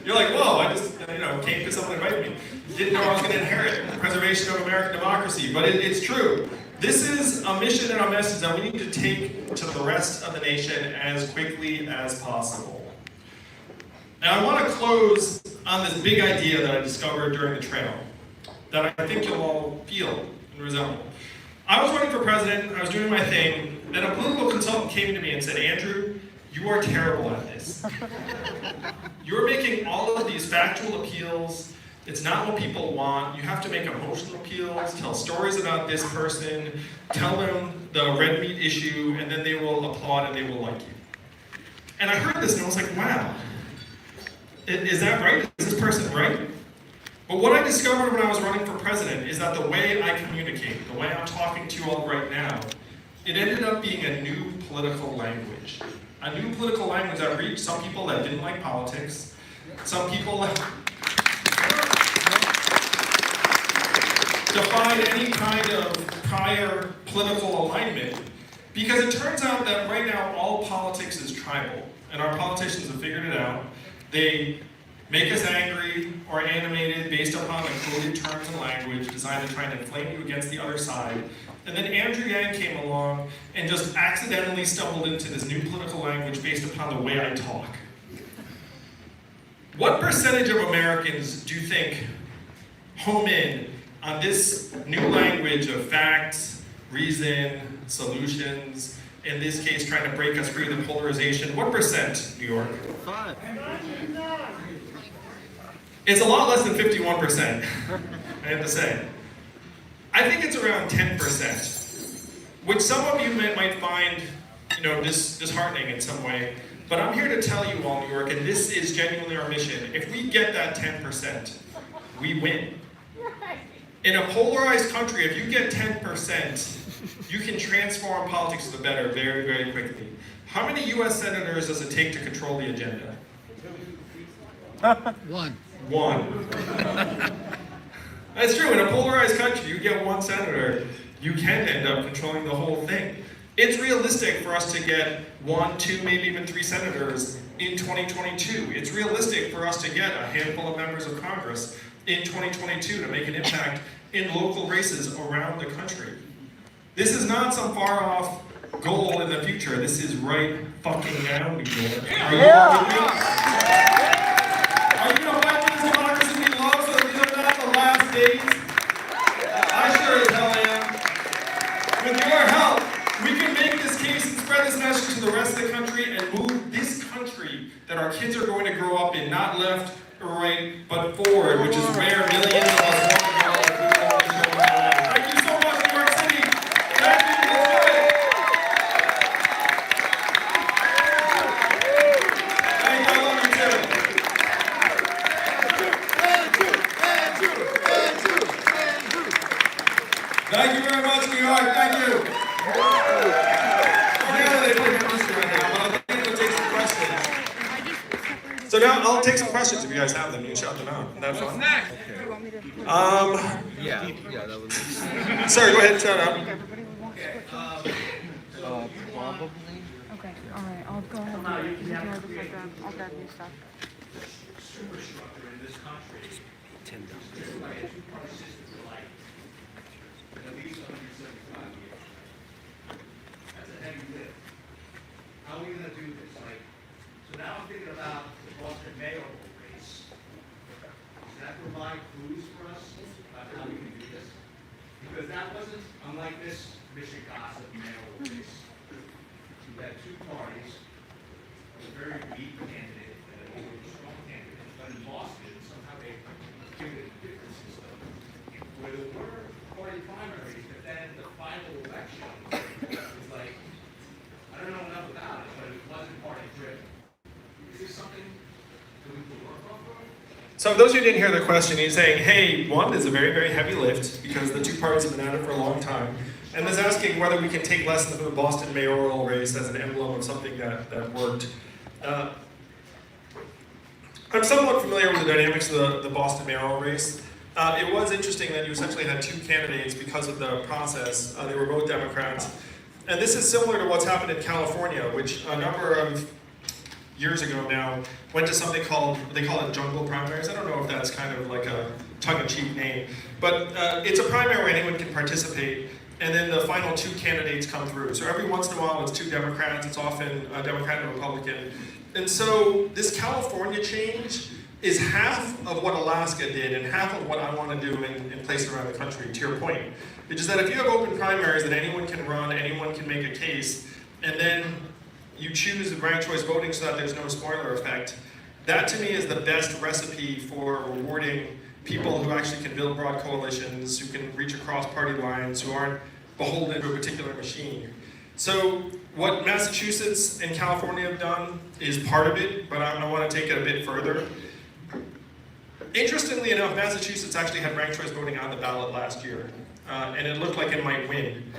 You're like, whoa, I just came to someone invite me. Didn't know I was going to inherit the preservation of American democracy, but it's true. This is a mission and a message that we need to take to the rest of the nation as quickly as possible. And I want to close on this big idea that I discovered during the trail, that I think you'll all feel and resemble. I was running for president, I was doing my thing, then a political consultant came to me and said, Andrew, you are terrible at this. You're making all of these factual appeals. It's not what people want. You have to make emotional appeals, tell stories about this person, tell them the red meat issue, and then they will applaud and they will like you. And I heard this and I was like, wow, is that right? Is this person right? But what I discovered when I was running for president is that the way I communicate, the way I'm talking to you all right now, it ended up being a new political language. A new political language that reached some people that didn't like politics, some people that defied any kind of prior political alignment. Because it turns out that right now all politics is tribal, and our politicians have figured it out. They make us angry or animated based upon a coded terms and language designed to try and inflame you against the other side. And then Andrew Yang came along and just accidentally stumbled into this new political language based upon the way I talk. What percentage of Americans do you think home in on this new language of facts, reason, solutions, in this case trying to break us free of the polarization? What percent, New York? 5. It's a lot less than 51%, I have to say. I think it's around 10%, which some of you might find, disheartening in some way. But I'm here to tell you all, New York, and this is genuinely our mission. If we get that 10%, we win. In a polarized country, if you get 10%, you can transform politics for the better very, very quickly. How many US senators does it take to control the agenda? 1. One. That's true. In a polarized country, you get one senator, you can end up controlling the whole thing. It's realistic for us to get 1, 2, maybe even 3 senators in 2022. It's realistic for us to get a handful of members of Congress in 2022 to make an impact in local races around the country. This is not some far off goal in the future. This is right fucking now, New York. Are you all with me? Are you going to fight for this democracy we love so that these are not the last days? I sure as hell am. With your help, we can make this case and spread this message to the rest of the country and move this country that our kids are going to grow up in, not left or right, but forward, which is where millions of us want to go. Thank you so much, New York City. Thank you for doing it. Thank you, I love you too. Thank you very much, New York. Thank you. So now I'll take some questions if you guys have them. You can shout them out. Isn't that fun? Yeah, that was Sorry, go ahead and shout out. probably. Okay, all right, I'll go ahead and you can have the I'll grab your stuff. Superstructure in this country. $10. At least 175 years. That's a heavy lift. How are we gonna do this? So now I'm thinking about the Boston mayoral race. Does that provide clues for us about how we can do this? Because that wasn't, unlike this Mission Gossip mayoral race. You had 2 parties, a very weak candidate and a very strong candidate. But in Boston, somehow they created a different system where there were party primaries, but then the final election was like, I don't know enough about it, but it wasn't party driven. Is this something that we can work off of? So for those who didn't hear the question, he's saying, hey, one is a very, very heavy lift because the 2 parties have been at it for a long time. And is asking whether we can take lessons from the Boston mayoral race as an emblem of something that worked. I'm somewhat familiar with the dynamics of the Boston mayoral race. It was interesting that you essentially had 2 candidates because of the process. They were both Democrats. And this is similar to what's happened in California, which a number of years ago now went to something called, they call it jungle primaries. I don't know if that's kind of like a tongue-in-cheek name, but it's a primary where anyone can participate, and then the final 2 candidates come through. So every once in a while it's 2 Democrats, it's often a Democrat and a Republican. And so this California change is half of what Alaska did and half of what I want to do in places around the country, to your point. Which is that if you have open primaries that anyone can run, anyone can make a case, and then you choose ranked choice voting so that there's no spoiler effect, that to me is the best recipe for rewarding people who actually can build broad coalitions, who can reach across party lines, who aren't beholden to a particular machine. So what Massachusetts and California have done is part of it, but I want to take it a bit further. Interestingly enough, Massachusetts actually had ranked choice voting on the ballot last year, and it looked like it might win,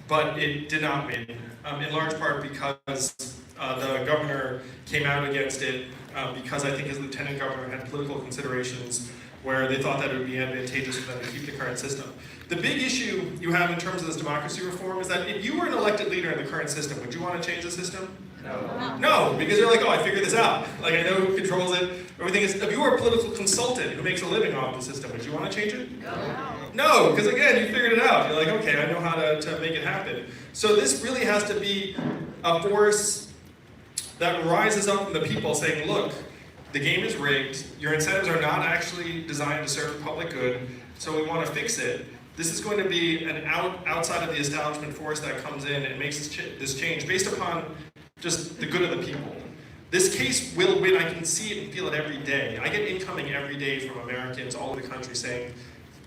but it did not win, in large part because the governor came out against it, because I think his lieutenant governor had political considerations where they thought that it would be advantageous for them to keep the current system. The big issue you have in terms of this democracy reform is that if you were an elected leader in the current system, would you want to change the system? No. No, because you're like, oh, I figured this out. Like, I know who controls it. Everything is. If you were a political consultant who makes a living off the system, would you want to change it? No. No, because again, you figured it out. You're like, okay, I know how to make it happen. So this really has to be a force that rises up from the people saying, look, the game is rigged, your incentives are not actually designed to serve the public good, so we want to fix it. This is going to be an outside of the establishment force that comes in and makes this change based upon just the good of the people. This case will win. I can see it and feel it every day. I get incoming every day from Americans all over the country saying,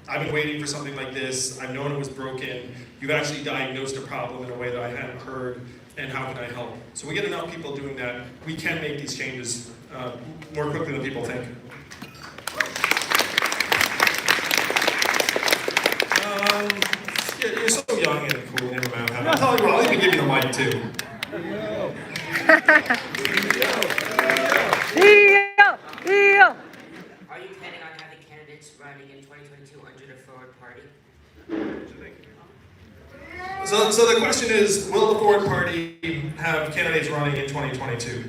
I've been waiting for something like this, I've known it was broken, you've actually diagnosed a problem in a way that I hadn't heard, and how can I help? So we get enough people doing that, we can make these changes more quickly than people think. You're so young and cool, never mind. I'll tell you what, I'll even give you the mic too. Are you planning on having candidates running in 2022 under the forward party? So the question is, will the Forward Party have candidates running in 2022?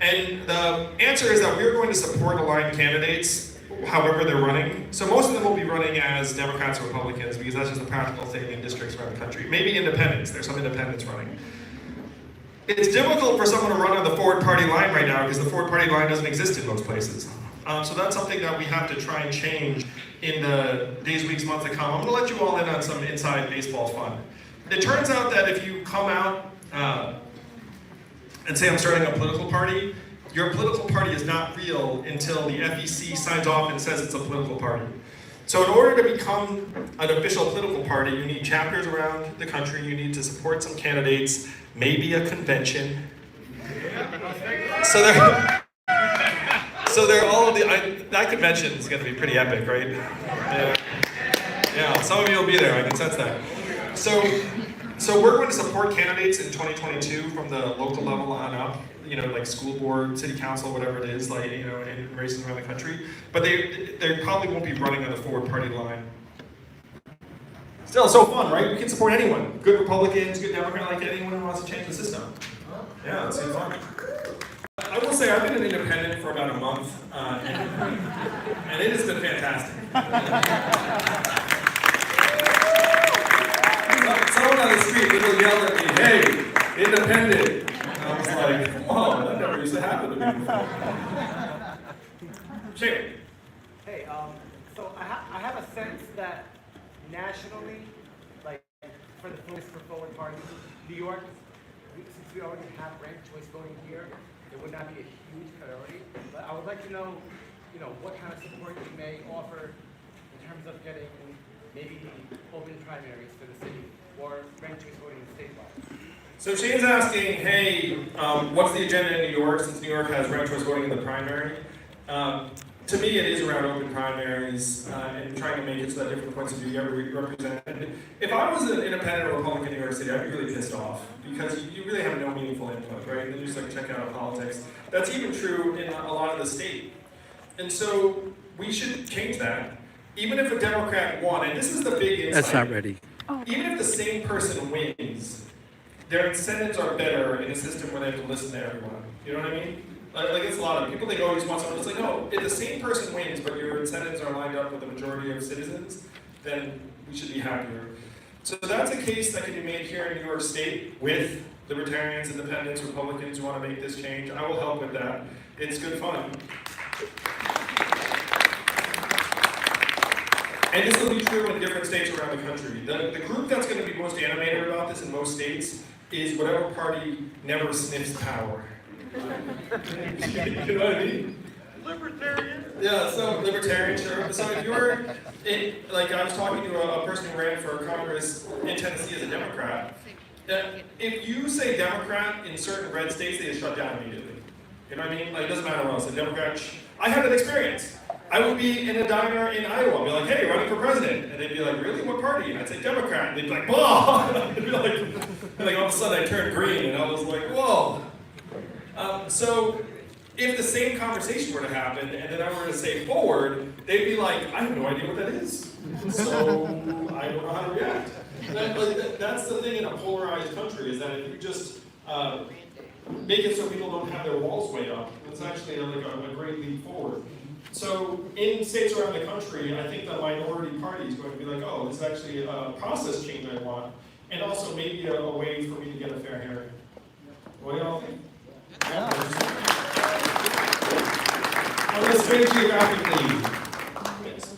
And the answer is that we're going to support aligned candidates, however they're running. So most of them will be running as Democrats or Republicans, because that's just a practical thing in districts around the country. Maybe independents, there's some independents running. It's difficult for someone to run on the Forward Party line right now, because the Forward Party line doesn't exist in most places. So that's something that we have to try and change in the days, weeks, months to come. I'm gonna let you all in on some inside baseball fun. It turns out that if you come out and say I'm starting a political party, your political party is not real until the FEC signs off and says it's a political party. So in order to become an official political party, you need chapters around the country, you need to support some candidates, maybe a convention. So they're all of the, that convention is gonna be pretty epic, right? Yeah, some of you will be there, I can sense that. So we're going to support candidates in 2022 from the local level on up, you know, like school board, city council, whatever it is, like, you know, in races around the country. But they probably won't be running on the Forward Party line. Still, so fun, right? We can support anyone. Good Republicans, good Democrat, like anyone who wants to change the system. Yeah, it's fun. I will say I've been an independent for about a month, and it has been fantastic. Someone on the street literally yelled at me, "Hey, independent!" And I was like, "Whoa, that never used to happen to me before." Ching. Hey, so I have a sense that nationally, like for the Focus for Forward Party, New York, since we already have ranked choice voting here, it would not be a huge priority. But I would like to know, you know, what kind of support you may offer in terms of getting maybe open primaries for the city or ranked choice voting statewide. So Shane's asking, hey, what's the agenda in New York, since New York has ranked choice voting in the primary? To me, it is around open primaries and trying to make it so that different points of view get represented. If I was an independent Republican in New York City, I'd be really pissed off because you really have no meaningful input, right? And you just like check out politics. That's even true in a lot of the state. And so we should change that. Even if a Democrat won, and this is the big insight. That's not ready. Even if the same person wins, their incentives are better in a system where they have to listen to everyone. You know what I mean? Like it's a lot of people think, oh, you just want someone. It's like, no, if the same person wins, but your incentives are lined up with the majority of citizens, then we should be happier. So that's a case that can be made here in New York State with libertarians, independents, Republicans who want to make this change. I will help with that. It's good fun. And this will be true in different states around the country. The group that's going to be most animated about this in most states is whatever party never sniffs power. You know what I mean? Libertarian. Yeah, so libertarian, sure. So if you're, like I was talking to a person who ran for Congress in Tennessee as a Democrat, If you say Democrat in certain red states, they just shut down immediately. You know what I mean? Like, it doesn't matter what else. A Democrat, I had that experience. I would be in a diner in Iowa, I'd be like, hey, running for president. And they'd be like, really, what party? And I'd say Democrat. And they'd be like, blah! And I'd be like, and like all of a sudden I turned green, and I was like, whoa. So if the same conversation were to happen, and then I were to say forward, they'd be like, I have no idea what that is. So I don't know how to react. That's the thing in a polarized country, is that if you just make it so people don't have their walls way up, it's actually like a great leap forward. So in states around the country, I think the minority party is going to be like, oh, this is actually a process change I want, and also maybe a way for me to get a fair hearing. What do y'all think? Yeah. I'm going to swing geographically. Yes.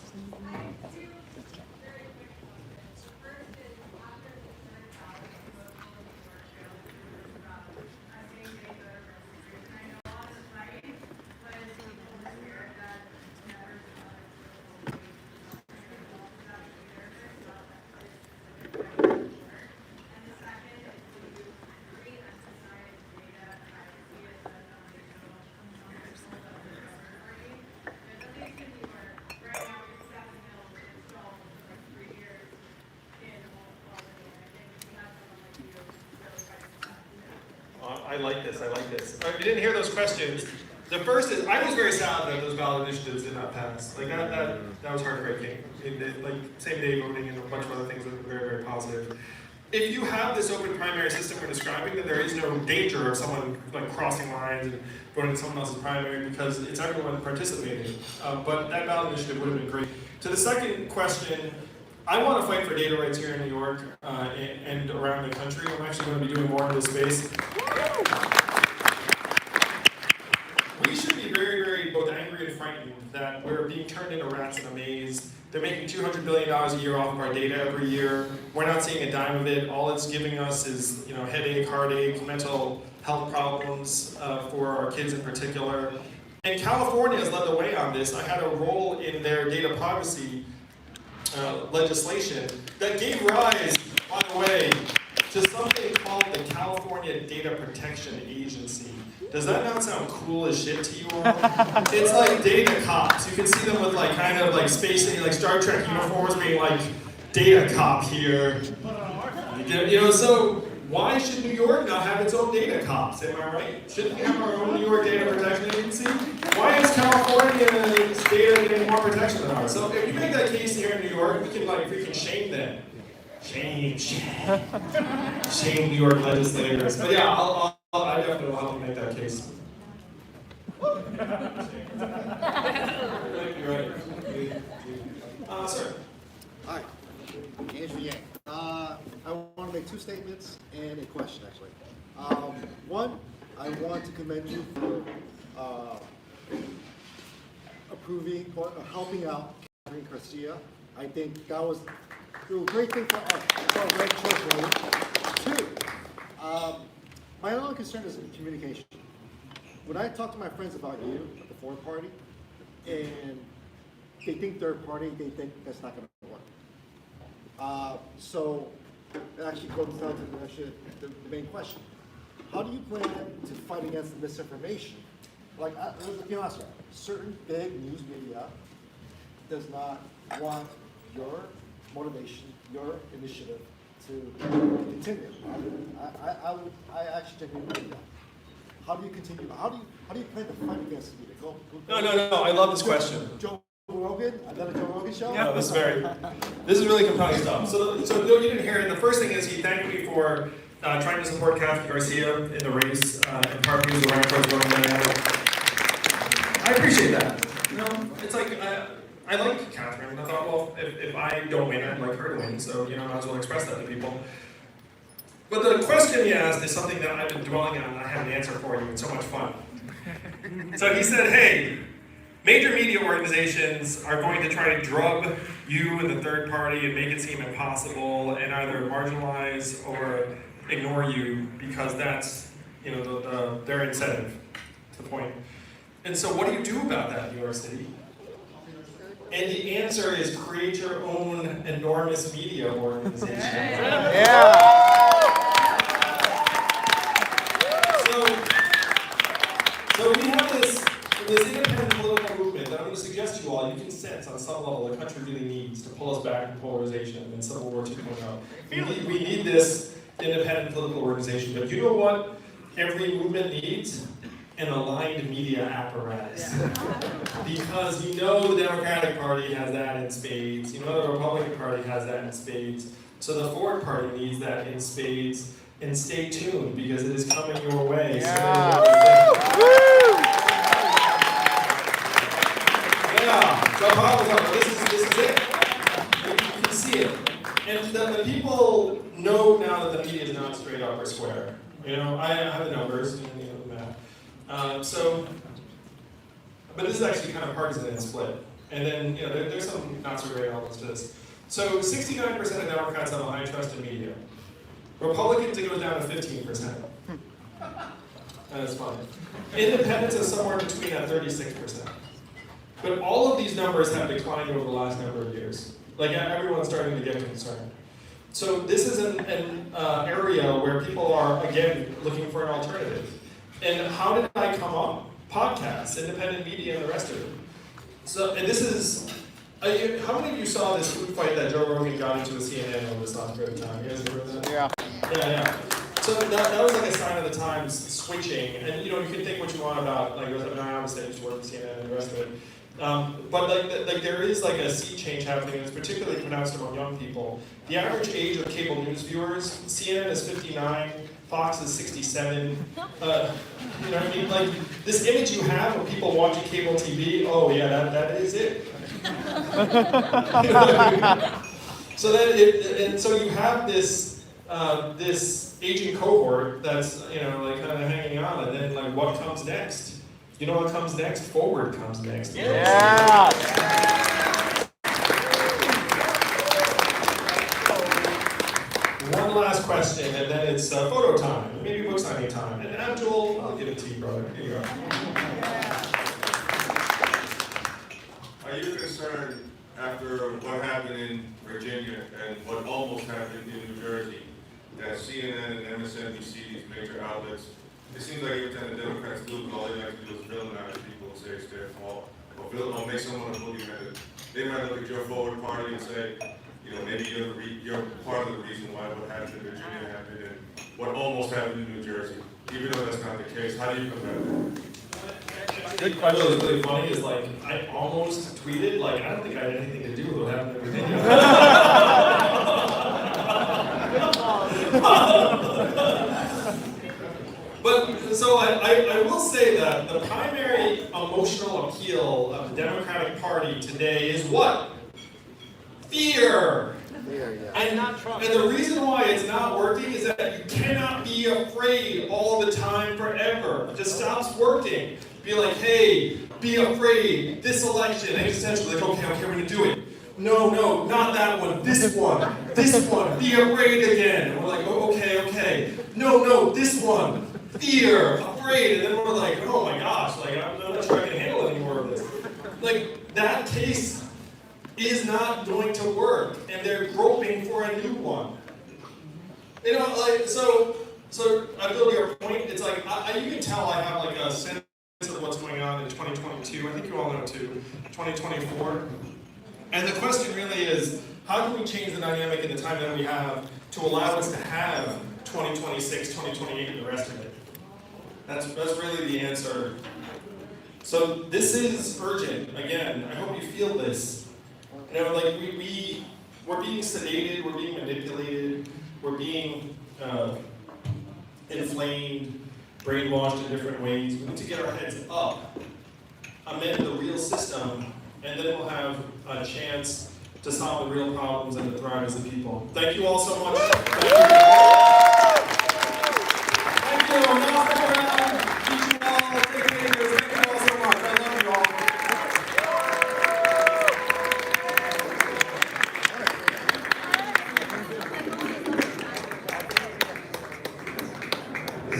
I like this, I like this. If you didn't hear those questions, the first is, I was very sad that those ballot initiatives did not pass. Like that was heartbreaking. Like same day voting and a bunch of other things that were very, very positive. If you have this open primary system we're describing, then there is no danger of someone like crossing lines and voting in someone else's primary because it's everyone participating. But that ballot initiative would have been great. To the second question, I want to fight for data rights here in New York and around the country. I'm actually going to be doing more in this space. We should be very, very both angry and frightened that we're being turned into rats in a maze. They're making $200 billion a year off of our data every year. We're not seeing a dime of it. All it's giving us is, headache, heartache, mental health problems for our kids in particular. And California has led the way on this. I had a role in their data privacy legislation that gave rise, by the way, to something called the California Data Protection Agency. Does that not sound cool as shit to you all? It's like data cops. You can see them with kind of space, Star Trek uniforms being like, data cop here. So why should New York not have its own data cops? Am I right? Shouldn't we have our own New York Data Protection Agency? Why is California's data getting more protection than ours? So if you make that case here in New York, we can freaking shame them. Shame New York legislators. But yeah, I definitely will help you make that case. You're right. Sir. Hi, Andrew Yang. I want to make two statements and a question, actually. One, I want to commend you for approving or helping out Catherine Garcia. I think that was a great thing for our red choice voting. Two, my only concern is communication. When I talk to my friends about you at the Ford party, and they think third party, they think that's not going to work. So it actually goes down to the main question. How do you plan to fight against the misinformation? Let's be honest here, certain big news media does not want your motivation, your initiative to continue. I actually genuinely believe that. How do you continue? How do you plan to fight against the media? No. I love this question. Joe Rogan? Another Joe Rogan show? No, this is really compelling stuff. So you didn't hear it. The first thing is he thanked me for trying to support Catherine Garcia in the race, in part because the rank was going down. I appreciate that. It's like I like Catherine, and I thought, well, if I don't win, I'd like her to win. So I might as well express that to people. But the question he asked is something that I've been dwelling on, and I have an answer for you. It's so much fun. So he said, hey, major media organizations are going to try to drug you and the third party and make it seem impossible and either marginalize or ignore you because that's their incentive. That's the point. And so what do you do about that, New York City? And the answer is create your own enormous media organization. Yeah. So we have this independent political movement that I'm going to suggest to you all, you can sense on some level the country really needs to pull us back from polarization and Civil War 2.0. We need this independent political organization, but you know what every movement needs? An aligned media apparatus. Because you know the Democratic Party has that in spades, you know the Republican Party has that in spades, so the Forward Party needs that in spades, and stay tuned because it is coming your way. Yeah, so this is it. You can see it. And the people know now that the media is not straight up or square. You know, I have the numbers, and you know the math. But this is actually kind of partisan and split. And then, you know, there's some not so great elements to this. So 69% of Democrats have a high trust in media. Republicans, it goes down to 15%. That's fine. Independents is somewhere between at 36%. But all of these numbers have declined over the last number of years. Like everyone's starting to get concerned. So this is an area where people are, again, looking for an alternative. And how did I come up? Podcasts, independent media, and the rest of it. So, and this is, how many of you saw this food fight that Joe Rogan got into with CNN over this last period of time? You guys remember that? Yeah. Yeah. So that was like a sign of the times switching. And you know, you can think what you want about, like, I obviously I used to work at CNN and the rest of it. But like there is like a sea change happening, and it's particularly pronounced among young people. The average age of cable news viewers, CNN is 59, Fox is 67. You know what I mean? Like this image you have of people watching cable TV, oh yeah, that is it. You know what I mean? So then and so you have this this aging cohort that's, you know, like kind of hanging on, and then like what comes next? You know what comes next? Forward comes next. Yeah. One last question, and then it's photo time, maybe book signing time. And Abdul, I'll give it to you, brother. Here you go. Are you concerned after what happened in Virginia and what almost happened in New Jersey, that CNN and MSNBC, these major outlets, it seems like every time the Democrats lose, all they like to do is villainize people and say it's their fault, or make someone a boogeyman. They might look at your Forward Party and say, you know, maybe you're part of the reason why what happened in Virginia happened and what almost happened in New Jersey. Even though that's not the case, how do you combat that? Good question. What's really funny is like I almost tweeted like I don't think I had anything to do with what happened in Virginia. But so I will say that the primary emotional appeal of the Democratic Party today is what? Fear. And the reason why it's not working is that you cannot be afraid all the time forever. It just stops working. Be like, hey, be afraid. This election, existential, like, okay, we're gonna do it. No, not that one. This one. This one. Be afraid again. And we're like, oh, okay. No, this one. Fear, afraid, and then we're like, oh my gosh, like I'm not sure I can handle any more of this. Like that case is not going to work, and they're groping for a new one. You know, like so I feel your point. It's like you can tell I have like a sense of what's going on in 2022. I think you all know too. 2024, and the question really is, how can we change the dynamic in the time that we have to allow us to have 2026, 2028, and the rest of it? That's really the answer. So this is urgent. Again, I hope you feel this. You know, like we're being sedated, we're being manipulated, we're being inflamed, brainwashed in different ways. We need to get our heads up, amend the real system, and then we'll have a chance to solve the real problems and to thrive as a people. Thank you all so much. Thank you. Now stick around. Teach you all. Take pictures. Thank you all so much. I love you all.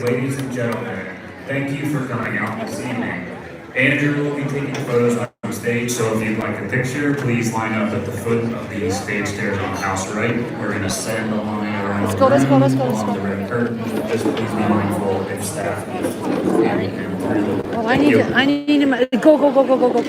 Ladies and gentlemen, thank you for coming out this evening. Andrew will be taking photos on stage, so if you'd like a picture, please line up at the foot of the stage stairs on the house right. We're going to send the line around the room along the red curtain. Just please be mindful if staff is carrying him through. Thank you. I need him. Go, go, go, go, go, go.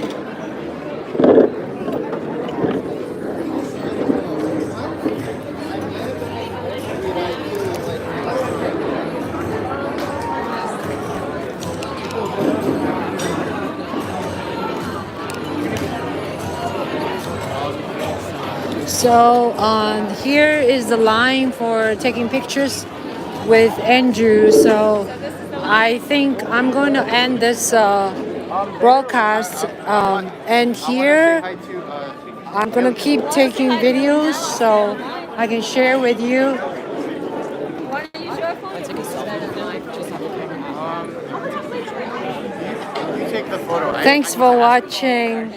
So here is the line for taking pictures with Andrew. So I think I'm going to end this broadcast. And here I'm going to keep taking videos so I can share with you. You take the photo. Thanks for watching.